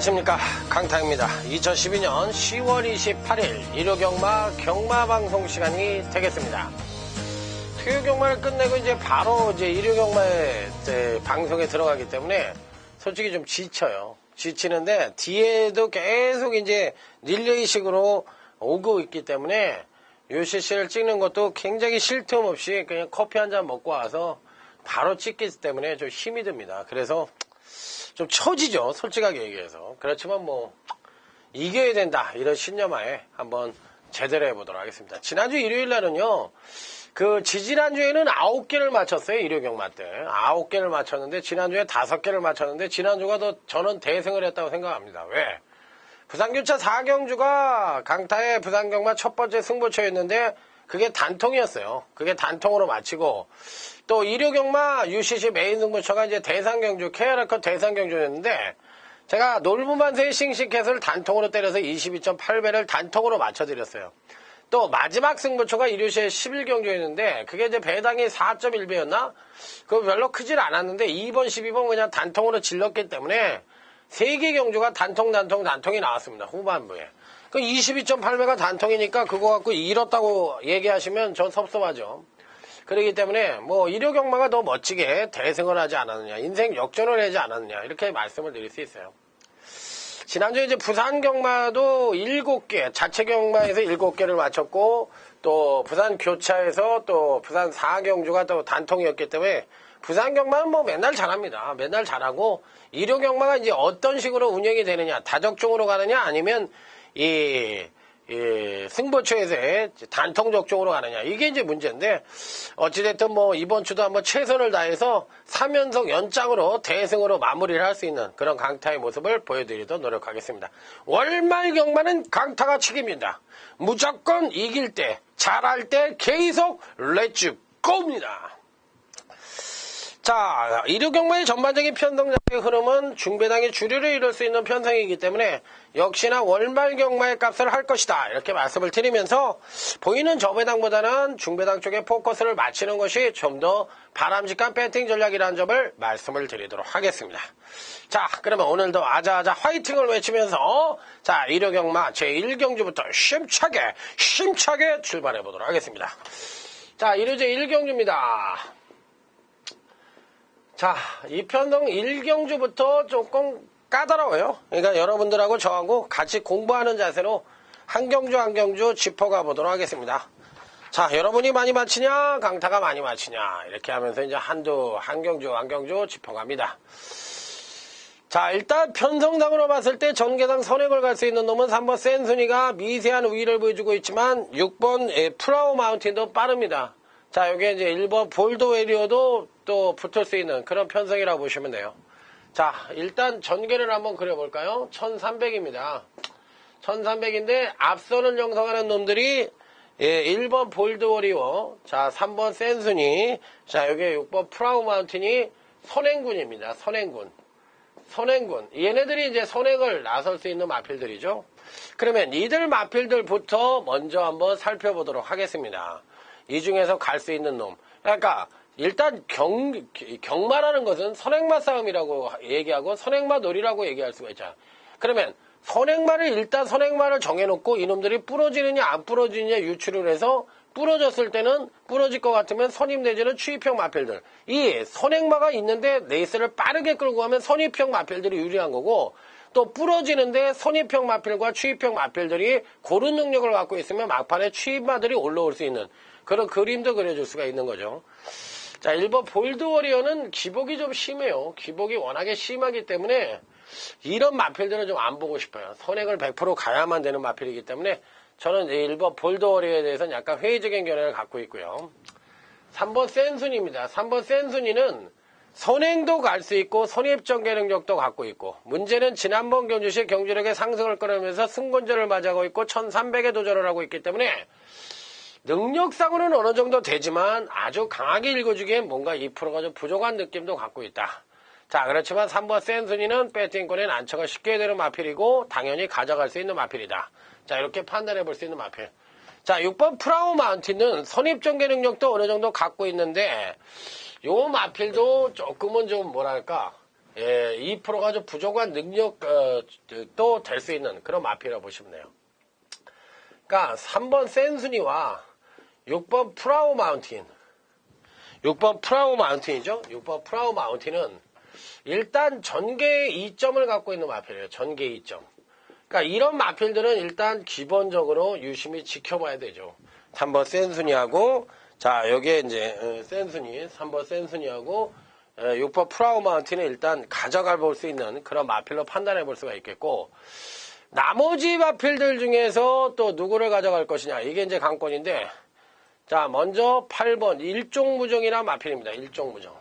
안녕하십니까, 강타입니다. 2012년 10월 28일 일요경마 경마방송 시간이 되겠습니다. 토요경마를 끝내고 이제 바로 이제 일요경마에 방송에 들어가기 때문에 솔직히 좀 지쳐요. 지치는데 뒤에도 계속 이제 릴레이식으로 오고 있기 때문에 UCC를 찍는 것도 굉장히 쉴 틈 없이 그냥 커피 한 잔 먹고 와서 바로 찍기 때문에 좀 힘이 듭니다. 그래서 좀 처지죠, 솔직하게 얘기해서. 그렇지만 뭐 이겨야 된다, 이런 신념하에 한번 제대로 해보도록 하겠습니다. 지난주 일요일날은요, 그 지지난주에는 9개를 맞췄어요. 일요경마 때 9개를 맞췄는데 지난주에 5개를 맞췄는데 지난주가 더 저는 대승을 했다고 생각합니다. 왜? 부산교차 4경주가 강타의 부산경마 첫 번째 승부처였는데 그게 단통이었어요. 그게 단통으로 마치고, 또 일요경마 UCC 메인 승부처가 이제 대상경주, KR컵 대상경주였는데, 제가 놀부만세의 싱싱캣을 단통으로 때려서 22.8배를 단통으로 맞춰드렸어요. 또 마지막 승부처가 일요시의 11경주였는데, 그게 이제 배당이 4.1배였나? 그거 별로 크질 않았는데, 2번, 12번 그냥 단통으로 질렀기 때문에, 3개 경주가 단통이 나왔습니다. 후반부에. 그 22.8배가 단통이니까 그거 갖고 잃었다고 얘기하시면 전 섭섭하죠. 그렇기 때문에 뭐 일요경마가 더 멋지게 대승을 하지 않았느냐, 인생 역전을 하지 않았느냐, 이렇게 말씀을 드릴 수 있어요. 지난주에 이제 부산경마도 7개, 자체경마에서 7개를 맞췄고, 또 부산교차에서 또 부산 4경주가 또 단통이었기 때문에 부산경마는 뭐 맨날 잘합니다. 맨날 잘하고, 일요경마가 이제 어떤 식으로 운영이 되느냐, 다적중으로 가느냐, 아니면 이 승부처에서의 단통 적중으로 가느냐, 이게 이제 문제인데, 어찌됐든 뭐 이번 주도 한번 최선을 다해서 3연속 연장으로 대승으로 마무리를 할 수 있는 그런 강타의 모습을 보여드리도록 노력하겠습니다. 월말 경마는 강타가 책임입니다. 무조건 이길 때, 잘할 때 계속 렛츠 고입니다. 자, 일요경마의 전반적인 편성장의 흐름은 중배당의 주류를 이룰 수 있는 편성이기 때문에 역시나 월말 경마의 값을 할 것이다, 이렇게 말씀을 드리면서, 보이는 저배당보다는 중배당 쪽에 포커스를 맞추는 것이 좀 더 바람직한 배팅 전략이라는 점을 말씀을 드리도록 하겠습니다. 자, 그러면 오늘도 아자아자 화이팅을 외치면서, 자, 일요경마 제1경주부터 힘차게 출발해 보도록 하겠습니다. 자, 일요제 1경주입니다. 자, 이 편성 1경주부터 조금 까다로워요. 그러니까 여러분들하고 저하고 같이 공부하는 자세로 한 경주 한 경주 짚어가 보도록 하겠습니다. 자, 여러분이 많이 맞히냐, 강타가 많이 맞히냐, 이렇게 하면서 이제 한 경주 짚어갑니다. 자, 일단 편성상으로 봤을 때 전개당 선행을 갈 수 있는 놈은 3번 센순이가 미세한 우위를 보여주고 있지만 6번 프라우 마운틴도 빠릅니다. 자, 여기에 이제 1번 볼드웨리어도 또 붙을 수 있는 그런 편성이라고 보시면 돼요. 자, 일단 전개를 한번 그려볼까요? 1300입니다. 1300인데 앞선을 형성하는 놈들이 1번 볼드워리어, 자, 3번 센순이, 자, 여기에 6번 프라우 마운틴이 선행군입니다. 선행군. 얘네들이 이제 선행을 나설 수 있는 마필들이죠. 그러면 이들 마필들부터 먼저 한번 살펴보도록 하겠습니다. 이 중에서 갈 수 있는 놈. 그러니까 일단 경마라는 것은 선행마 싸움이라고 얘기하고 선행마 놀이라고 얘기할 수가 있잖아. 그러면 선행마를 정해놓고 이놈들이 부러지느냐 안 부러지느냐 유추를 해서, 부러졌을 때는 부러질 것 같으면 선입 내지는 추입형 마필들, 이 선행마가 있는데 레이스를 빠르게 끌고 가면 선입형 마필들이 유리한 거고, 또 부러지는데 선입형 마필과 추입형 마필들이 고른 능력을 갖고 있으면 막판에 추입마들이 올라올 수 있는 그런 그림도 그려줄 수가 있는 거죠. 자, 1번 볼드워리어는 기복이 좀 심해요. 기복이 워낙에 심하기 때문에 이런 마필들은 좀 안 보고 싶어요. 선행을 100% 가야만 되는 마필이기 때문에 저는 1번 볼드워리어에 대해서는 약간 회의적인 견해를 갖고 있고요. 3번 센순이입니다. 3번 센순이는 선행도 갈 수 있고 선입전개 능력도 갖고 있고, 문제는 지난번 경주시 경주력의 상승을 끌어내면서 승권전을 맞이하고 있고 1300에 도전을 하고 있기 때문에 능력상으로는 어느 정도 되지만 아주 강하게 읽어주기엔 뭔가 2%가 좀 부족한 느낌도 갖고 있다. 자, 그렇지만 3번 센순이는 배팅권에 난처가 쉽게 되는 마필이고 당연히 가져갈 수 있는 마필이다. 자, 이렇게 판단해 볼 수 있는 마필. 자, 6번 프라우 마운틴은 선입전개 능력도 어느 정도 갖고 있는데 요 마필도 조금은 좀 뭐랄까, 2%가 좀 부족한 능력도 될 수 있는 그런 마필이라고 보시면 돼요. 그러니까 3번 센순이와 6번 프라우 마운틴. 6번 프라우 마운틴이죠. 6번 프라우 마운틴은 일단 전개의 2점을 갖고 있는 마필이에요. 전개의 2점. 그러니까 이런 마필들은 일단 기본적으로 유심히 지켜봐야 되죠. 3번 센순이하고, 자, 여기에 이제, 센순이, 3번 센순이하고, 6번 프라우 마운틴은 일단 가져가 볼 수 있는 그런 마필로 판단해 볼 수가 있겠고, 나머지 마필들 중에서 또 누구를 가져갈 것이냐. 이게 이제 관건인데, 자, 먼저 8번 일종무정이라는 마필입니다. 일종무정.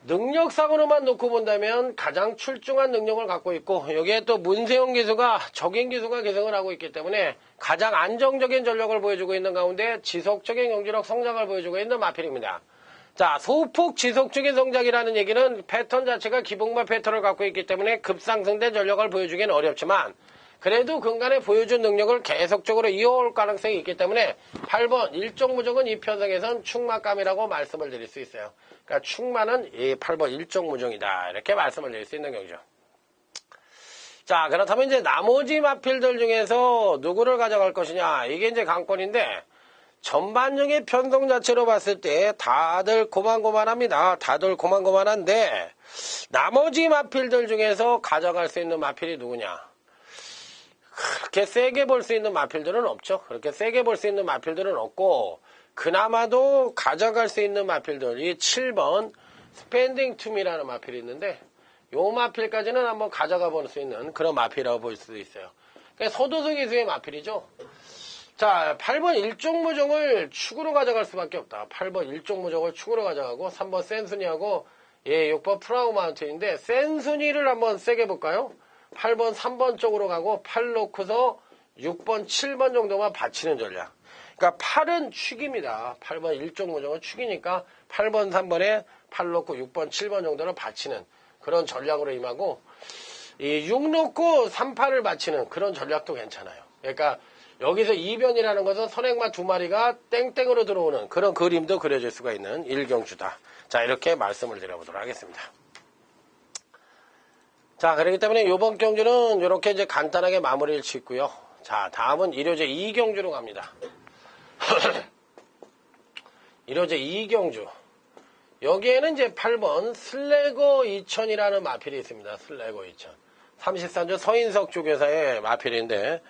능력상으로만 놓고 본다면 가장 출중한 능력을 갖고 있고, 여기에 또 문세영 기수가 적인 기수가 기승을 하고 있기 때문에 가장 안정적인 전력을 보여주고 있는 가운데 지속적인 경제력 성장을 보여주고 있는 마필입니다. 자, 소폭 지속적인 성장이라는 얘기는 패턴 자체가 기복마 패턴을 갖고 있기 때문에 급상승된 전력을 보여주기는 어렵지만, 그래도 근간에 보여준 능력을 계속적으로 이어올 가능성이 있기 때문에 8번 일종무정은 이 편성에선 충마감이라고 말씀을 드릴 수 있어요. 그러니까 충마는 이 8번 일종무정이다, 이렇게 말씀을 드릴 수 있는 경우죠. 자, 그렇다면 이제 나머지 마필들 중에서 누구를 가져갈 것이냐, 이게 이제 관건인데, 전반적인 편성 자체로 봤을 때 다들 고만고만합니다. 다들 고만고만한데, 나머지 마필들 중에서 가져갈 수 있는 마필이 누구냐? 그렇게 세게 볼 수 있는 마필들은 없죠. 그렇게 세게 볼 수 있는 마필들은 없고, 그나마도 가져갈 수 있는 마필들이 7번 스펜딩 툼이라는 마필이 있는데, 요 마필까지는 한번 가져가 볼 수 있는 그런 마필이라고 볼 수도 있어요. 그러니까 서도석 기수의 마필이죠. 자, 8번 일종무정을 축으로 가져갈 수밖에 없다. 8번 일종무정을 축으로 가져가고, 3번 센순이하고, 6번 프라우 마운틴인데, 센순이를 한번 세게 볼까요? 8번, 3번 쪽으로 가고 8 놓고서 6번, 7번 정도만 받치는 전략. 그러니까 8은 축입니다. 8번 일종무정은 축이니까 8번, 3번에 8 놓고 6번, 7번 정도를 받치는 그런 전략으로 임하고, 이 6 놓고 3, 8을 받치는 그런 전략도 괜찮아요. 그러니까 여기서 2변이라는 것은 선행마 2마리가 땡땡으로 들어오는 그런 그림도 그려질 수가 있는 일경주다. 자, 이렇게 말씀을 드려보도록 하겠습니다. 자, 그렇기 때문에 이번 경주는 이렇게 이제 간단하게 마무리를 짓고요. 자, 다음은 일요제 2경주로 갑니다. 일요제 2경주. 여기에는 이제 8번 슬래거 2000이라는 마필이 있습니다. 슬래거 2000. 33조 서인석 조교사의 마필인데,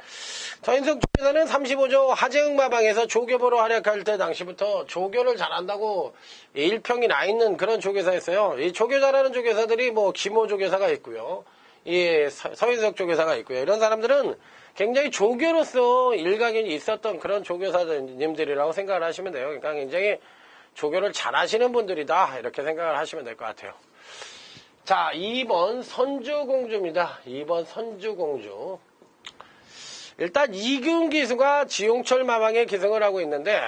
서인석 조교사는 35조 하재응마방에서 조교보로 활약할 때 당시부터 조교를 잘한다고 일평이 나 있는 그런 조교사였어요. 이 조교 잘하는 조교사들이 뭐 김호 조교사가 있고요, 이 서인석 조교사가 있고요. 이런 사람들은 굉장히 조교로서 일각이 있었던 그런 조교사님들이라고 생각을 하시면 돼요. 그러니까 굉장히 조교를 잘하시는 분들이다, 이렇게 생각을 하시면 될 것 같아요. 자, 2번 선주공주입니다. 2번 선주공주. 일단 이균 기수가 지용철 마방에 기승을 하고 있는데,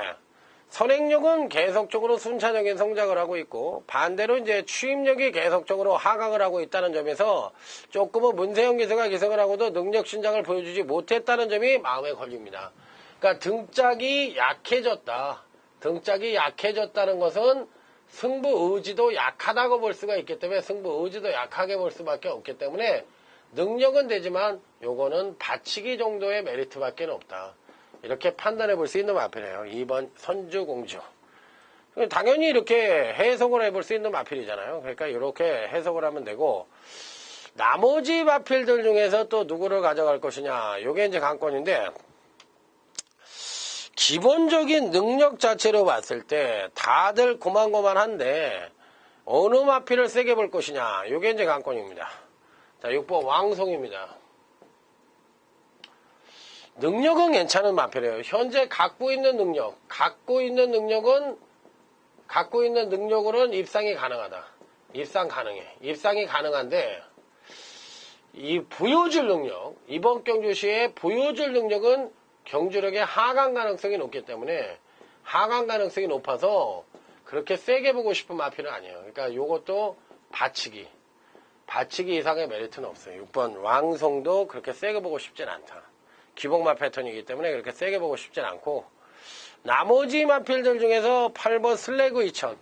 선행력은 계속적으로 순차적인 성장을 하고 있고, 반대로 이제 추임력이 계속적으로 하강을 하고 있다는 점에서 조금은 문세영 기수가 기승을 하고도 능력 신장을 보여주지 못했다는 점이 마음에 걸립니다. 그러니까 등짝이 약해졌다. 등짝이 약해졌다는 것은 승부 의지도 약하다고 볼 수가 있기 때문에, 승부 의지도 약하게 볼 수밖에 없기 때문에 능력은 되지만 요거는 받치기 정도의 메리트밖에 없다, 이렇게 판단해 볼 수 있는 마필이에요. 2번 선주공주. 당연히 이렇게 해석을 해볼 수 있는 마필이잖아요. 그러니까 이렇게 해석을 하면 되고, 나머지 마필들 중에서 또 누구를 가져갈 것이냐, 요게 이제 관건인데, 기본적인 능력 자체로 봤을 때 다들 고만고만한데 어느 마필을 세게 볼 것이냐, 요게 이제 관건입니다. 자, 6번 왕송입니다. 능력은 괜찮은 마필이에요. 현재 갖고 있는 능력으로는 입상이 가능하다. 입상 가능해. 입상이 가능한데, 이 보여줄 능력, 이번 경주 시에 보여줄 능력은 경주력의 하강 가능성이 높기 때문에, 하강 가능성이 높아서 그렇게 세게 보고 싶은 마필은 아니에요. 그러니까 요것도 받치기 이상의 메리트는 없어요. 6번 왕송도 그렇게 세게 보고 싶진 않다. 기복마 패턴이기 때문에 그렇게 세게 보고 싶진 않고, 나머지 마필들 중에서 8번 슬래그 2000.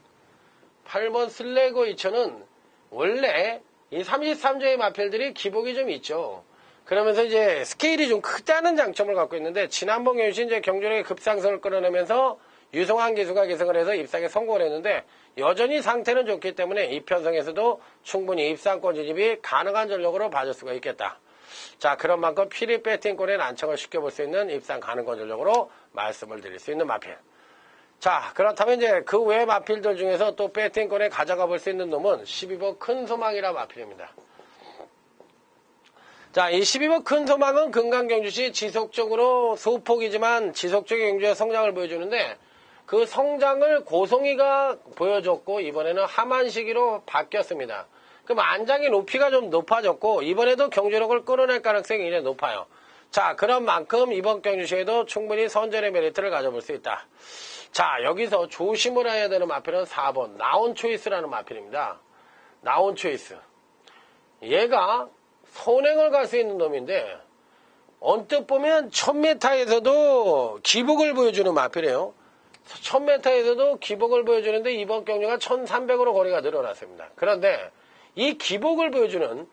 8번 슬래그 2000은 원래 이 33조의 마필들이 기복이 좀 있죠. 그러면서 이제 스케일이 좀 크다는 장점을 갖고 있는데, 지난번 경주시 이제 경주력의 급상승을 끌어내면서 유성환 기수가 계승을 해서 입상에 성공을 했는데, 여전히 상태는 좋기 때문에 이 편성에서도 충분히 입상권 진입이 가능한 전력으로 봐줄 수가 있겠다. 자, 그런 만큼 피리 배팅권의 난청을 시켜볼 수 있는 입상 가능한 전력으로 말씀을 드릴 수 있는 마필. 자, 그렇다면 이제 그 외 마필들 중에서 또 배팅권에 가져가 볼 수 있는 놈은 12번 큰 소망이라 마필입니다. 자, 이 12번 큰 소망은 금강경주시 지속적으로 소폭이지만 지속적인 경주의 성장을 보여주는데, 그 성장을 고송이가 보여줬고 이번에는 하만시기로 바뀌었습니다. 그럼 안장의 높이가 좀 높아졌고 이번에도 경주력을 끌어낼 가능성이 굉장히 높아요. 자, 그런 만큼 이번 경주시에도 충분히 선전의 메리트를 가져볼 수 있다. 자, 여기서 조심을 해야 되는 마필은 4번 나온 초이스라는 마필입니다. 나온 초이스. 얘가 선행을 갈 수 있는 놈인데 언뜻 보면 1000m에서도 기복을 보여주는 마필이에요. 1000m에서도 기복을 보여주는데 이번 경주가 1300으로 거리가 늘어났습니다. 그런데 이 기복을 보여주는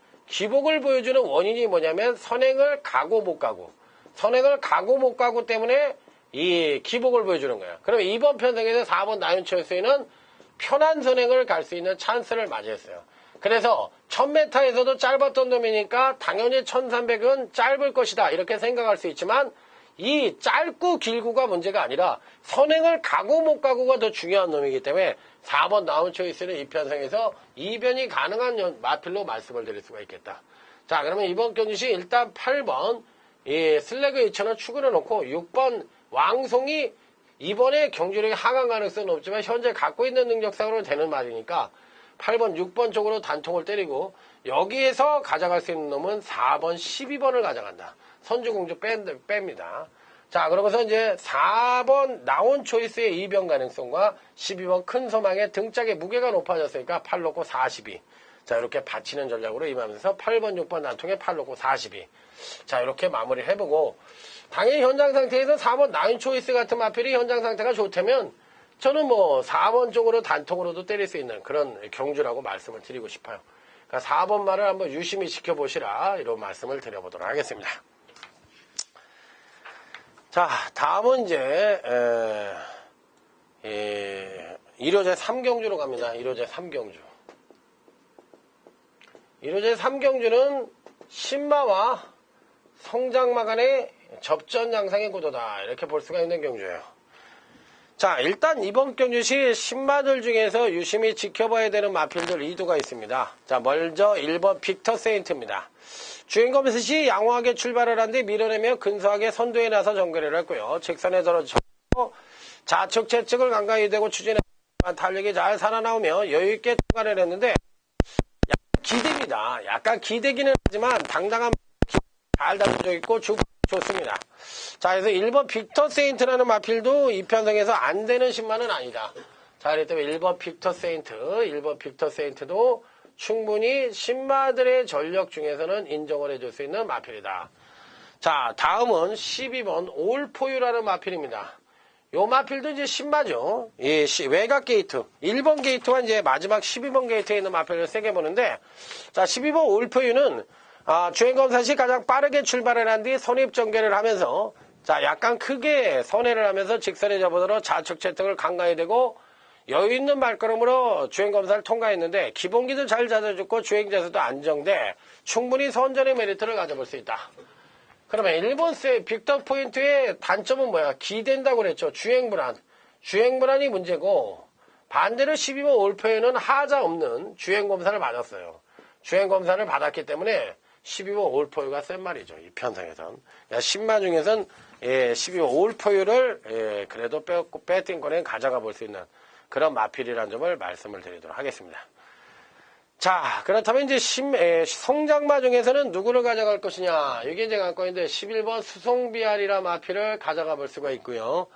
원인이 뭐냐면 선행을 가고 못 가고, 선행을 가고 못 가고 때문에 이 기복을 보여주는 거예요. 그럼 이번 편성에서 4번 나윤초이스는 편한 선행을 갈 수 있는 찬스를 맞이했어요. 그래서 1000m에서도 짧았던 놈이니까 당연히 1300은 짧을 것이다 이렇게 생각할 수 있지만, 이 짧고 길고가 문제가 아니라 선행을 가고 못 가고가 더 중요한 놈이기 때문에 4번 나온 초이스는 이 편성에서 이변이 가능한 마필로 말씀을 드릴 수가 있겠다. 자, 그러면 이번 경주시 일단 8번 이 슬래그 2000을 추구해 놓고 6번 왕송이 이번에 경주력이 하강 가능성은 없지만 현재 갖고 있는 능력상으로 되는 말이니까 8번, 6번 쪽으로 단통을 때리고, 여기에서 가져갈 수 있는 놈은 4번, 12번을 가져간다. 선주공주 뺍니다. 자, 그러면서 이제 4번 나온 초이스의 이변 가능성과 12번 큰 소망의 등짝의 무게가 높아졌으니까 8 놓고 42. 자, 이렇게 받치는 전략으로 임하면서 8번, 6번 단통에 8 놓고 42. 자, 이렇게 마무리를 해보고, 당연히 현장 상태에서 4번 나온 초이스 같은 마필이 현장 상태가 좋다면 저는 뭐 4번 쪽으로 단통으로도 때릴 수 있는 그런 경주라고 말씀을 드리고 싶어요. 그러니까 4번 말을 한번 유심히 지켜보시라 이런 말씀을 드려보도록 하겠습니다. 자, 다음은 이제 1호제 3경주로 갑니다. 1호제 3경주. 1호제 3경주는 신마와 성장마 간의 접전 양상의 구도다 이렇게 볼 수가 있는 경주예요. 자, 일단 이번 경주시 신마들 중에서 유심히 지켜봐야 되는 마필들 2도가 있습니다. 자, 먼저 1번 빅터 세인트입니다. 주행검에서 시 양호하게 출발을 한 뒤 밀어내며 근소하게 선두에 나서 전개를 했고요. 직선에 들어주고 좌측 채측을 간간히 대고 추진해 탄력이 잘 살아나오며 여유있게 통과를 했는데, 약간 기대입니다. 약간 기대기는 하지만 당당한 잘 담겨져 있고 좋습니다. 자, 그래서 1번 빅터 세인트라는 마필도 이 편성에서 안 되는 신마는 아니다. 자, 그렇기 때문에 1번 빅터 세인트도 충분히 신마들의 전력 중에서는 인정을 해줄 수 있는 마필이다. 자, 다음은 12번 올포유라는 마필입니다. 요 마필도 이제 신마죠. 이 외곽 게이트. 1번 게이트와 이제 마지막 12번 게이트에 있는 마필을 세게 보는데, 자, 12번 올포유는 주행검사 시 가장 빠르게 출발을 한 뒤 선입 전개를 하면서, 자, 약간 크게 선회를 하면서 직선에 접어들어 좌측 채택을 간간히 대고 여유있는 발걸음으로 주행검사를 통과했는데, 기본기도 잘 잡아줬고 주행자세도 안정돼 충분히 선전의 메리트를 가져볼 수 있다. 그러면 1번 빅터 포인트의 단점은 뭐야? 기댄다고 그랬죠. 주행불안이 문제고, 반대로 12번 올포에는 하자 없는 주행검사를 받았어요. 주행검사를 받았기 때문에 12번 올포유가 센 말이죠. 이 편성에선. 10마 중에선 12번 올포유를 그래도 배팅권에 가져가 볼 수 있는 그런 마필이라는 점을 말씀을 드리도록 하겠습니다. 자, 그렇다면 이제 성장마 중에서는 누구를 가져갈 것이냐. 이게 이제 관건인데 11번 수송비알이라 마필을 가져가 볼 수가 있고요.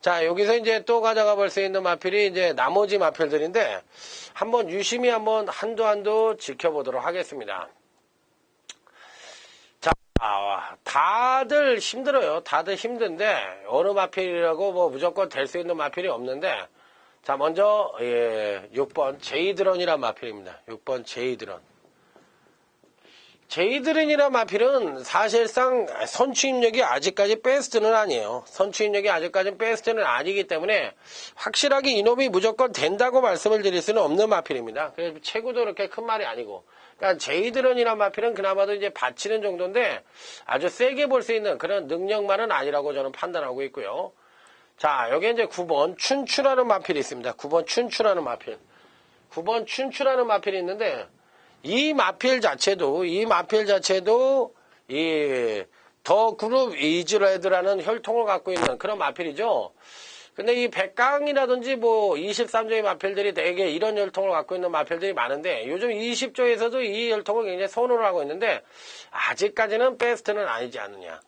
자, 여기서 이제 또 가져가 볼 수 있는 마필이 이제 나머지 마필들인데, 한번 유심히 한번 한도 지켜보도록 하겠습니다. 자, 다들 힘들어요. 다들 힘든데, 어느 마필이라고 뭐 무조건 될 수 있는 마필이 없는데, 자, 먼저 6번 제이드런이란 마필입니다. 6번 제이드런. 제이드런이란 마필은 사실상 선취입력이 아직까지 베스트는 아니에요. 선취입력이 아직까지는 베스트는 아니기 때문에 확실하게 이놈이 무조건 된다고 말씀을 드릴 수는 없는 마필입니다. 그래서 체구도 그렇게 큰 말이 아니고. 그러니까 제이드런이란 마필은 그나마도 이제 받치는 정도인데 아주 세게 볼 수 있는 그런 능력만은 아니라고 저는 판단하고 있고요. 자, 여기 이제 9번 춘추라는 마필이 있습니다. 9번 춘추라는 마필. 9번 춘추라는 마필이 있는데 이 마필 자체도 이 더 그룹 이즈레드라는 혈통을 갖고 있는 그런 마필이죠. 근데 이 백강이라든지 뭐 23조의 마필들이 되게 이런 혈통을 갖고 있는 마필들이 많은데 요즘 20조에서도 이 혈통을 굉장히 선호를 하고 있는데 아직까지는 베스트는 아니지 않느냐.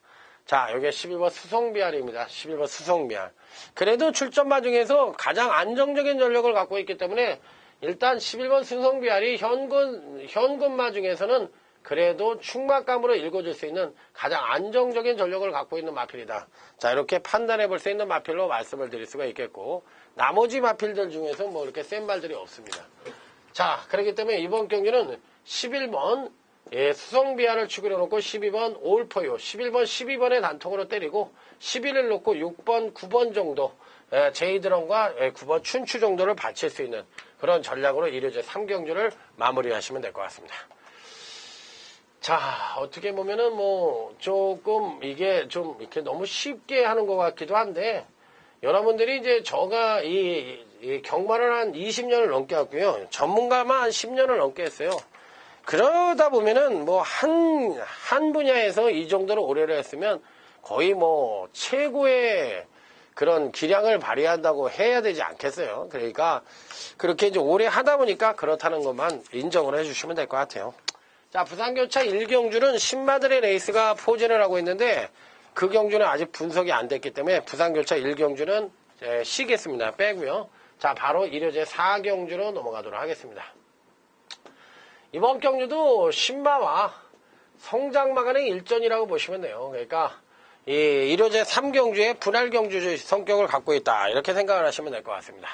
자, 여기 11번 수성비알입니다. 11번 수성비알. 그래도 출전마 중에서 가장 안정적인 전력을 갖고 있기 때문에 일단 11번 수성비알이 현군마 중에서는 그래도 충막감으로 읽어줄 수 있는 가장 안정적인 전력을 갖고 있는 마필이다. 자, 이렇게 판단해 볼 수 있는 마필로 말씀을 드릴 수가 있겠고 나머지 마필들 중에서 뭐 이렇게 센 말들이 없습니다. 자, 그렇기 때문에 이번 경기는 11번 수성비알을 축으로 놓고 12번 올포요 11번 12번의 단통으로 때리고 11을 놓고 6번 9번 정도 제이드런과 9번 춘추 정도를 받칠 수 있는 그런 전략으로 1회제 3경주를 마무리하시면 될 것 같습니다. 자, 어떻게 보면은 뭐 조금 이게 좀 이렇게 너무 쉽게 하는 것 같기도 한데 여러분들이 이제 저가 이 경마를 한 20년을 넘게 했고요. 전문가만 한 10년을 넘게 했어요. 그러다 보면은 뭐 한 분야에서 이 정도로 오래를 했으면 거의 뭐 최고의 그런 기량을 발휘한다고 해야 되지 않겠어요. 그러니까 그렇게 이제 오래 하다 보니까 그렇다는 것만 인정을 해주시면 될 것 같아요. 자, 부산교차 1경주는 신마들의 레이스가 포진을 하고 있는데 그 경주는 아직 분석이 안 됐기 때문에 부산교차 1경주는 쉬겠습니다. 빼고요. 자, 바로 1회제 4경주로 넘어가도록 하겠습니다. 이번 경주도 신마와 성장마간의 일전이라고 보시면 돼요. 그러니까 이 1회제 3경주의 분할경주 성격을 갖고 있다. 이렇게 생각을 하시면 될 것 같습니다.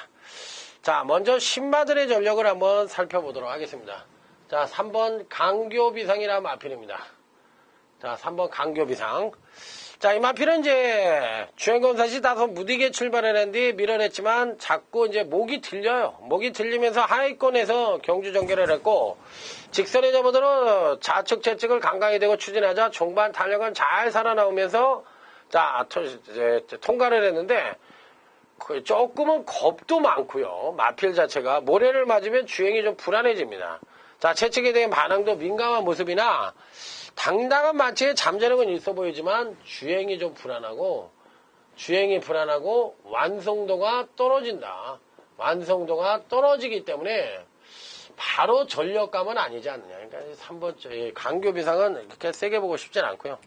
자, 먼저 신마들의 전력을 한번 살펴보도록 하겠습니다. 자, 3번 강교비상이라는 마필입니다. 자, 3번 강교비상. 자, 이 마필은 이제 주행검사시 다소 무디게 출발을 했는데 밀어냈지만 자꾸 이제 목이 들려요. 목이 들리면서 하위권에서 경주 전개를 했고 직선에 접어들어 좌측 채측을 간간히 대고 추진하자 종반 탄력은 잘 살아나오면서 자, 통과를 했는데 조금은 겁도 많고요. 마필 자체가 모래를 맞으면 주행이 좀 불안해집니다. 자, 채측에 대한 반응도 민감한 모습이나 당당한 마치에 잠재력은 있어 보이지만 주행이 불안하고 완성도가 떨어진다. 완성도가 떨어지기 때문에 바로 전력감은 아니지 않느냐. 그러니까 3번 강교비상은 그렇게 세게 보고 싶진 않고요.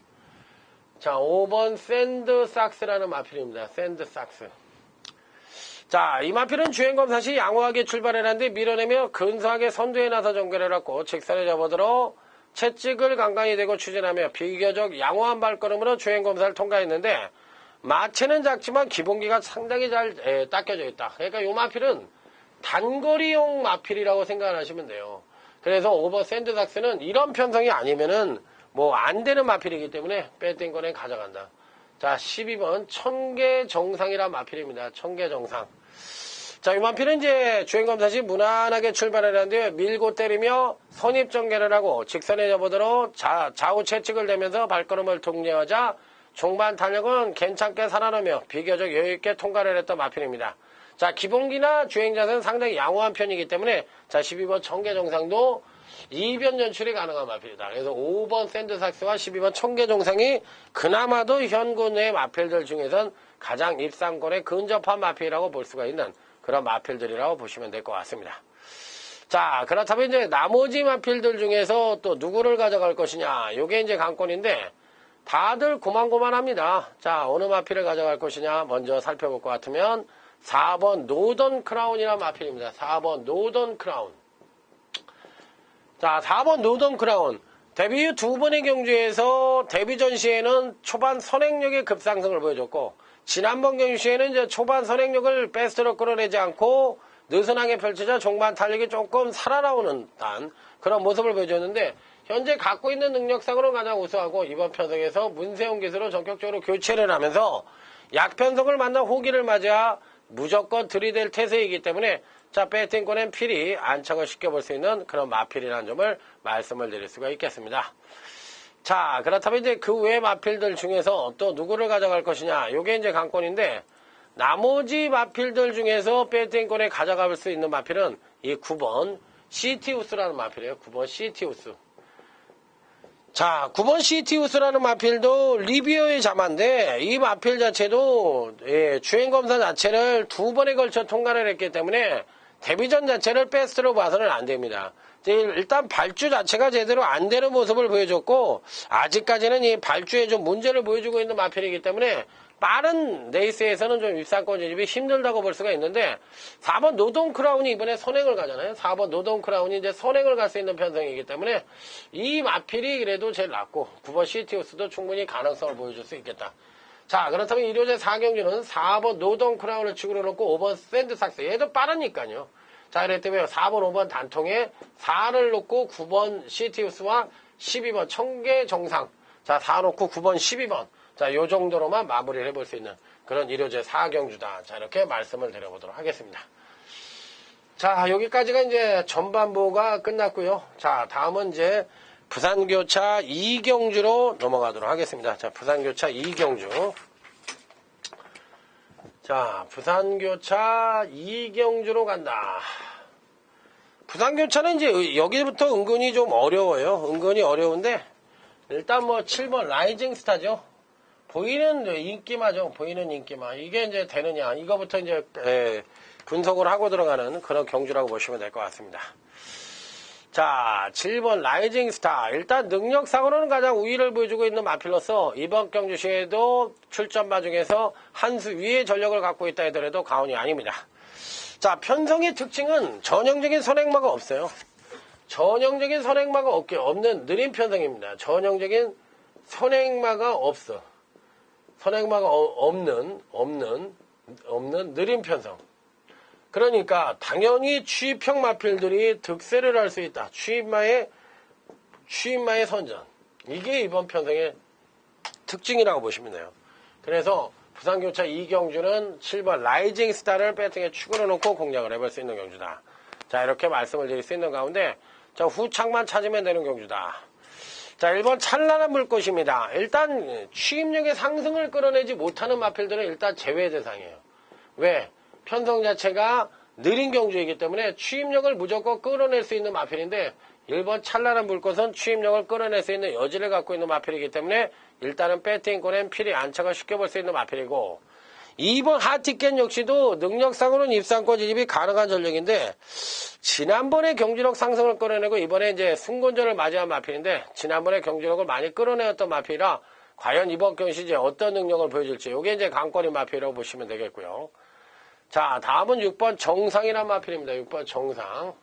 자, 5번 샌드삭스라는 마필입니다. 샌드삭스. 자, 이 마필은 주행검사 시 양호하게 출발해놨는데 밀어내며 근소하게 선두에 나서 전개를 했고 직선에 접어들어 채찍을 간간히 대고 추진하며 비교적 양호한 발걸음으로 주행검사를 통과했는데 마체는 작지만 기본기가 상당히 잘 닦여져 있다. 그러니까 이 마필은 단거리용 마필이라고 생각을 하시면 돼요. 그래서 5번 샌드삭스는 이런 편성이 아니면은 뭐 안 되는 마필이기 때문에 뺐던 거는 가져간다. 자, 12번 청계정상이란 마필입니다. 청계정상. 자, 이 마필은 이제 주행검사 시 무난하게 출발을 하는데 밀고 때리며 선입전개를 하고 직선에 접어들어 좌우 채측을 대면서 발걸음을 독려하자 종반 탄력은 괜찮게 살아나며 비교적 여유있게 통과를 했던 마필입니다. 자, 기본기나 주행 자세는 상당히 양호한 편이기 때문에 자, 12번 청계정상도 이변 연출이 가능한 마필이다. 그래서 5번 샌드삭스와 12번 청계정상이 그나마도 현군의 마필들 중에선 가장 입상권에 근접한 마필이라고 볼 수가 있는 그런 마필들이라고 보시면 될 것 같습니다. 자, 그렇다면 이제 나머지 마필들 중에서 또 누구를 가져갈 것이냐. 요게 이제 관건인데 다들 고만고만합니다. 자, 어느 마필을 가져갈 것이냐 먼저 살펴볼 것 같으면 4번 노던 크라운이라는 마필입니다. 4번 노던 크라운. 자, 4번 노던 크라운. 데뷔 후 두 번의 경주에서 데뷔 전 시에는 초반 선행력의 급상승을 보여줬고, 지난번 경주 시에는 이제 초반 선행력을 베스트로 끌어내지 않고 느슨하게 펼치자 종반 탄력이 조금 살아나오는 듯한 그런 모습을 보여줬는데, 현재 갖고 있는 능력상으로 가장 우수하고 이번 편성에서 문세용 기수로 전격적으로 교체를 하면서 약편성을 만나 호기를 맞아 무조건 들이댈 태세이기 때문에 자, 배팅권엔 필히 안착을 시켜볼 수 있는 그런 마필이라는 점을 말씀을 드릴 수가 있겠습니다. 자, 그렇다면 이제 그 외 마필들 중에서 또 누구를 가져갈 것이냐, 요게 이제 관건인데, 나머지 마필들 중에서 배팅권에 가져갈 수 있는 마필은 이 9번 시티우스라는 마필이에요. 9번 시티우스. 자, 9번 시티우스라는 마필도 리비어의 자마인데, 이 마필 자체도 주행검사 자체를 두 번에 걸쳐 통과를 했기 때문에 데뷔전 자체를 베스트로 봐서는 안 됩니다. 일단 발주 자체가 제대로 안 되는 모습을 보여줬고, 아직까지는 이 발주에 좀 문제를 보여주고 있는 마필이기 때문에 빠른 레이스에서는 좀 입상권 진입이 힘들다고 볼 수가 있는데, 4번 노동 크라운이 이번에 선행을 가잖아요. 4번 노동 크라운이 이제 선행을 갈 수 있는 편성이기 때문에 이 마필이 그래도 제일 낫고 9번 시티우스도 충분히 가능성을 보여줄 수 있겠다. 자, 그렇다면 일요제 4경주는 4번 노동 크라운을 축으로 놓고 5번 샌드삭스. 얘도 빠르니까요. 자, 그랬기 때문에 4번, 5번 단통에 4를 놓고 9번 시티우스와 12번 청계 정상. 자, 4 놓고 9번, 12번. 자, 요 정도로만 마무리를 해볼 수 있는 그런 일요제 4경주다. 자, 이렇게 말씀을 드려보도록 하겠습니다. 자, 여기까지가 이제 전반부가 끝났고요. 자, 다음은 이제 부산교차 2경주로 넘어가도록 하겠습니다. 자, 부산교차 2경주. 자, 부산교차 2경주로 간다. 부산교차는 이제 여기부터 은근히 좀 어려워요. 은근히 어려운데, 일단 뭐 7번 라이징 스타죠. 보이는 인기마죠. 보이는 인기마. 이게 이제 되느냐. 이거부터 이제 분석을 하고 들어가는 그런 경주라고 보시면 될 것 같습니다. 자, 7번 라이징 스타. 일단 능력상으로는 가장 우위를 보여주고 있는 마필로서 이번 경주 시에도 출전마 중에서 한 수 위의 전력을 갖고 있다 하더라도 과언이 아닙니다. 자, 편성의 특징은 전형적인 선행마가 없어요. 전형적인 선행마가 없는 느린 편성입니다. 전형적인 선행마가 없어. 선행마가 없는 느린 편성. 그러니까 당연히 취입형 마필들이 득세를 할 수 있다. 취입마의 선전. 이게 이번 편성의 특징이라고 보시면 돼요. 그래서 부산교차 2경주는 7번 라이징 스타를 배팅에 축으로 놓고 공략을 해볼 수 있는 경주다. 자, 이렇게 말씀을 드릴 수 있는 가운데, 자, 후착만 찾으면 되는 경주다. 자, 1번 찬란한 불꽃입니다. 일단 취입력의 상승을 끌어내지 못하는 마필들은 일단 제외 대상이에요. 왜? 편성 자체가 느린 경주이기 때문에 취입력을 무조건 끌어낼 수 있는 마필인데, 1번 찬란한 불꽃은 취입력을 끌어낼 수 있는 여지를 갖고 있는 마필이기 때문에 일단은 배팅권엔 필히 안착을 시켜볼 수 있는 마필이고, 2번 하티켓 역시도 능력상으로는 입상권 진입이 가능한 전력인데, 지난번에 경주력 상승을 끌어내고 이번에 이제 승곤전을 맞이한 마필인데, 지난번에 경주력을 많이 끌어내었던 마필이라 과연 이번 경시 이제 어떤 능력을 보여줄지, 이게 이제 강권인 마필이라고 보시면 되겠고요. 자, 다음은 6번 정상이란 마필입니다. 6번 정상.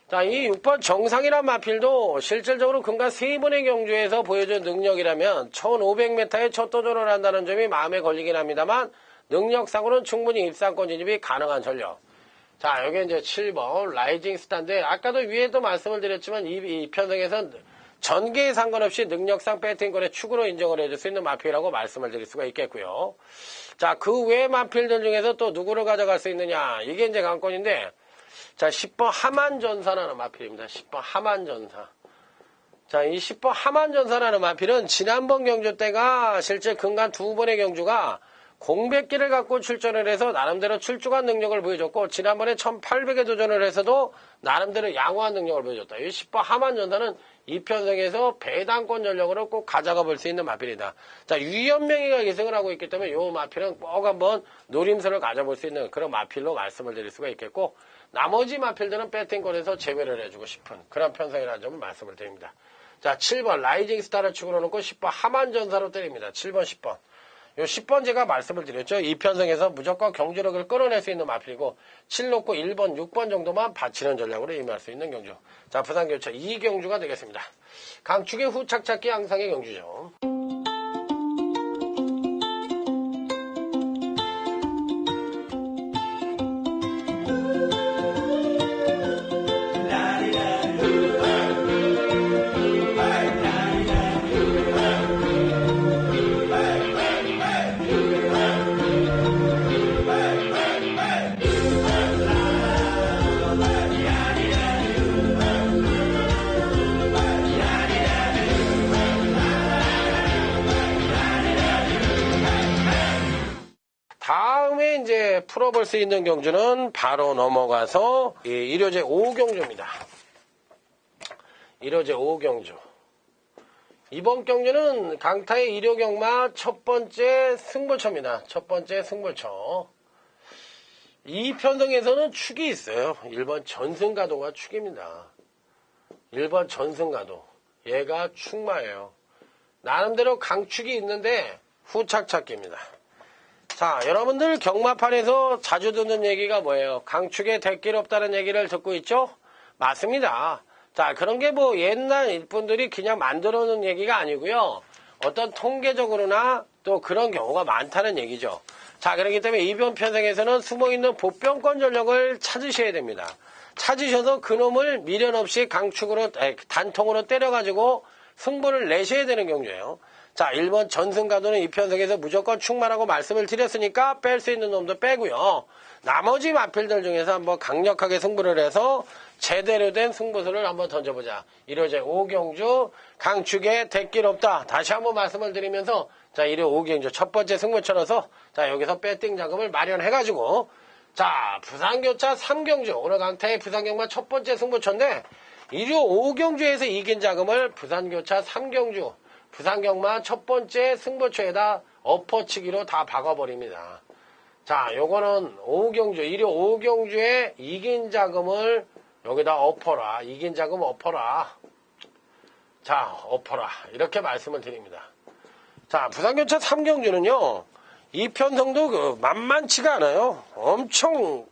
자, 이 6번 정상이란 마필도 실질적으로 근간 3번의 경주에서 보여준 능력이라면 1500m에 첫 도전을 한다는 점이 마음에 걸리긴 합니다만, 능력상으로는 충분히 입상권 진입이 가능한 전력. 자, 여기 이제 7번 라이징 스타인데, 아까도 위에도 말씀을 드렸지만 이 편성에서는 전개에 상관없이 능력상 배팅권의 축으로 인정을 해줄 수 있는 마필이라고 말씀을 드릴 수가 있겠고요. 자, 그 외 마필들 중에서 또 누구를 가져갈 수 있느냐, 이게 이제 관건인데, 자, 10번 하만전사라는 마필입니다. 10번 하만전사. 자, 이 10번 하만전사라는 마필은 지난번 경주 때가 실제 근간 2번의 경주가 공백기를 갖고 출전을 해서 나름대로 출중한 능력을 보여줬고, 지난번에 1800에 도전을 해서도 나름대로 양호한 능력을 보여줬다. 이 10번 하만전사는 이 편성에서 배당권 전력으로 꼭 가져가 볼 수 있는 마필이다. 자, 유연명이가 계승을 하고 있기 때문에 이 마필은 꼭 한번 노림수를 가져볼 수 있는 그런 마필로 말씀을 드릴 수가 있겠고, 나머지 마필들은 배팅권에서 제외를 해주고 싶은 그런 편성이라는 점을 말씀을 드립니다. 자, 7번 라이징 스타를 축으로 놓고 10번 하만전사로 때립니다. 7번, 10번. 요 10번 제가 말씀을 드렸죠. 이 편성에서 무조건 경주력을 끌어낼 수 있는 마필이고 7 놓고 1번, 6번 정도만 받치는 전략으로 임할 수 있는 경주. 자, 부산교차 2경주가 되겠습니다. 강축의 후착착기 양상의 경주죠. 다음에 이제 풀어볼 수 있는 경주는 바로 넘어가서 일요제 5경주입니다. 일요제 5경주. 이번 경주는 강타의 일요경마 첫 번째 승부처입니다. 첫 번째 승부처. 이 편성에서는 축이 있어요. 1번 전승가도가 축입니다. 1번 전승가도. 얘가 축마예요. 나름대로 강축이 있는데 후착착기입니다. 자, 여러분들 경마판에서 자주 듣는 얘기가 뭐예요? 강축에 대길 없다는 얘기를 듣고 있죠? 맞습니다. 자, 그런 게 뭐 옛날 분들이 그냥 만들어 놓은 얘기가 아니고요. 어떤 통계적으로나 또 그런 경우가 많다는 얘기죠. 자, 그렇기 때문에 이번 편성에서는 숨어있는 보병권 전력을 찾으셔야 됩니다. 찾으셔서 그놈을 미련 없이 강축으로, 단통으로 때려가지고 승부를 내셔야 되는 경주예요. 자, 1번 전승가도는 이 편성에서 무조건 축마라고 말씀을 드렸으니까 뺄 수 있는 놈도 빼고요. 나머지 마필들 중에서 한번 강력하게 승부를 해서 제대로 된 승부수를 한번 던져보자. 일요제 5경주 강축에 대길 없다. 다시 한번 말씀을 드리면서 자, 일요 5경주 첫 번째 승부처라서 자, 여기서 배팅 자금을 마련해가지고 자, 부산교차 3경주 오늘 강타의 부산경마 첫 번째 승부처인데 일요 5경주에서 이긴 자금을 부산교차 3경주 부산경마 첫 번째 승부처에다 엎어치기로 다 박아버립니다. 자, 요거는 5경주, 일요 5경주에 이긴 자금을 여기다 엎어라. 이긴 자금 엎어라. 자, 엎어라. 이렇게 말씀을 드립니다. 자, 부산교차 3경주는요, 이 편성도 만만치가 않아요. 엄청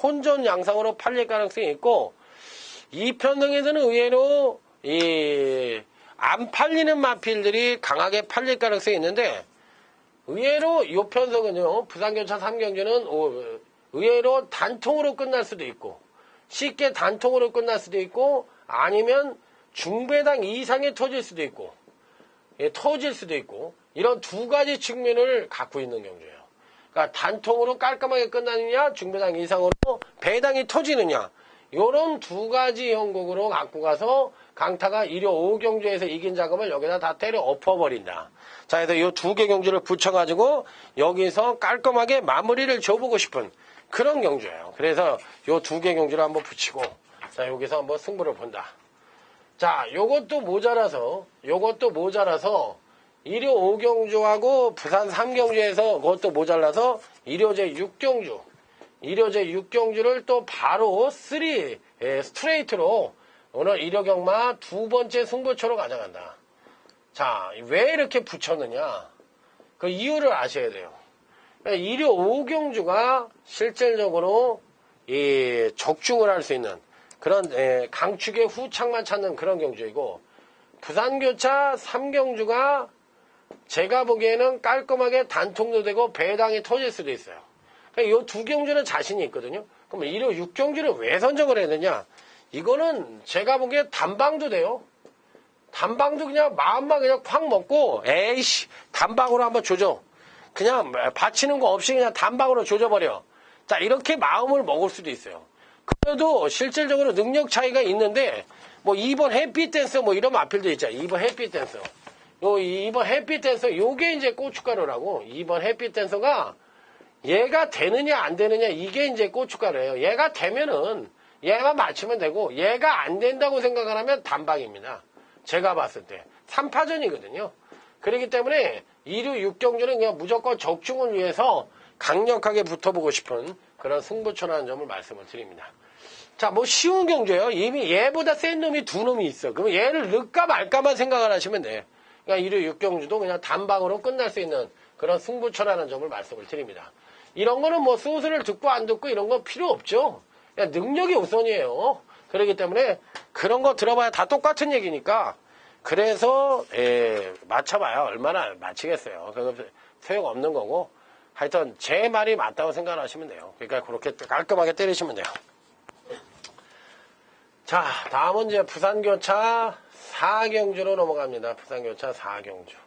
혼전 양상으로 팔릴 가능성이 있고, 이 편성에서는 의외로 안 팔리는 마필들이 강하게 팔릴 가능성이 있는데 의외로 이 편성은요, 부산교차 3경주는 의외로 단통으로 끝날 수도 있고 쉽게 단통으로 끝날 수도 있고 아니면 중배당 이상에 터질 수도 있고 터질 수도 있고 이런 두 가지 측면을 갖고 있는 경주예요. 그러니까 단통으로 깔끔하게 끝나느냐 중배당 이상으로 배당이 터지느냐 이런 두 가지 형국으로 갖고 가서 강타가 일요 5경주에서 이긴 자금을 여기다 다 때려 엎어버린다. 자, 그래서 이 두 개 경주를 붙여가지고 여기서 깔끔하게 마무리를 줘보고 싶은 그런 경주예요. 그래서 이 두 개 경주를 한번 붙이고 자, 여기서 한번 승부를 본다. 자, 요것도 모자라서 일요 5경주하고 부산 3경주에서 그것도 모자라서 일요제 6경주 일요제 6경주를 또 바로 스트레이트로 오늘 일요경마 두 번째 승부처로 가져간다. 자, 왜 이렇게 붙였느냐? 그 이유를 아셔야 돼요. 일요 5경주가 실질적으로 적중을 할 수 있는 그런 강축의 후착만 찾는 그런 경주이고 부산교차 3경주가 제가 보기에는 깔끔하게 단통도 되고 배당이 터질 수도 있어요. 이 두 경주는 자신이 있거든요. 그럼 일요 6경주를 왜 선정을 했느냐? 이거는 제가 보기에 단방도 돼요. 단방도 그냥 마음만 그냥 콱 먹고 에이씨 단방으로 한번 조져. 그냥 받치는 거 없이 그냥 단방으로 조져버려. 자, 이렇게 마음을 먹을 수도 있어요. 그래도 실질적으로 능력 차이가 있는데 뭐 2번 햇빛댄서 뭐 이런 마필도 있잖아요. 2번 햇빛댄서. 2번 햇빛댄서 요게 이제 고춧가루라고. 2번 햇빛댄서가 얘가 되느냐 안 되느냐 이게 이제 고춧가루예요. 얘가 되면은 얘만 맞추면 되고 얘가 안 된다고 생각을 하면 단방입니다. 제가 봤을 때 3파전이거든요. 그렇기 때문에 2류 6경주는 그냥 무조건 적중을 위해서 강력하게 붙어보고 싶은 그런 승부처라는 점을 말씀을 드립니다. 자, 뭐 쉬운 경주예요. 이미 얘보다 센 놈이 두 놈이 있어. 그럼 얘를 넣을까 말까만 생각을 하시면 돼. 그러니까 1류 6경주도 그냥 단방으로 끝날 수 있는 그런 승부처라는 점을 말씀을 드립니다. 이런 거는 뭐 소설을 듣고 안 듣고 이런 거 필요 없죠. 그냥 능력이 우선이에요. 그렇기 때문에 그런 거 들어봐야 다 똑같은 얘기니까 그래서 맞춰봐야 얼마나 맞히겠어요. 그거 소용없는 거고 하여튼 제 말이 맞다고 생각하시면 돼요. 그러니까 그렇게 깔끔하게 때리시면 돼요. 자, 다음은 이제 부산교차 4경주로 넘어갑니다. 부산교차 4경주.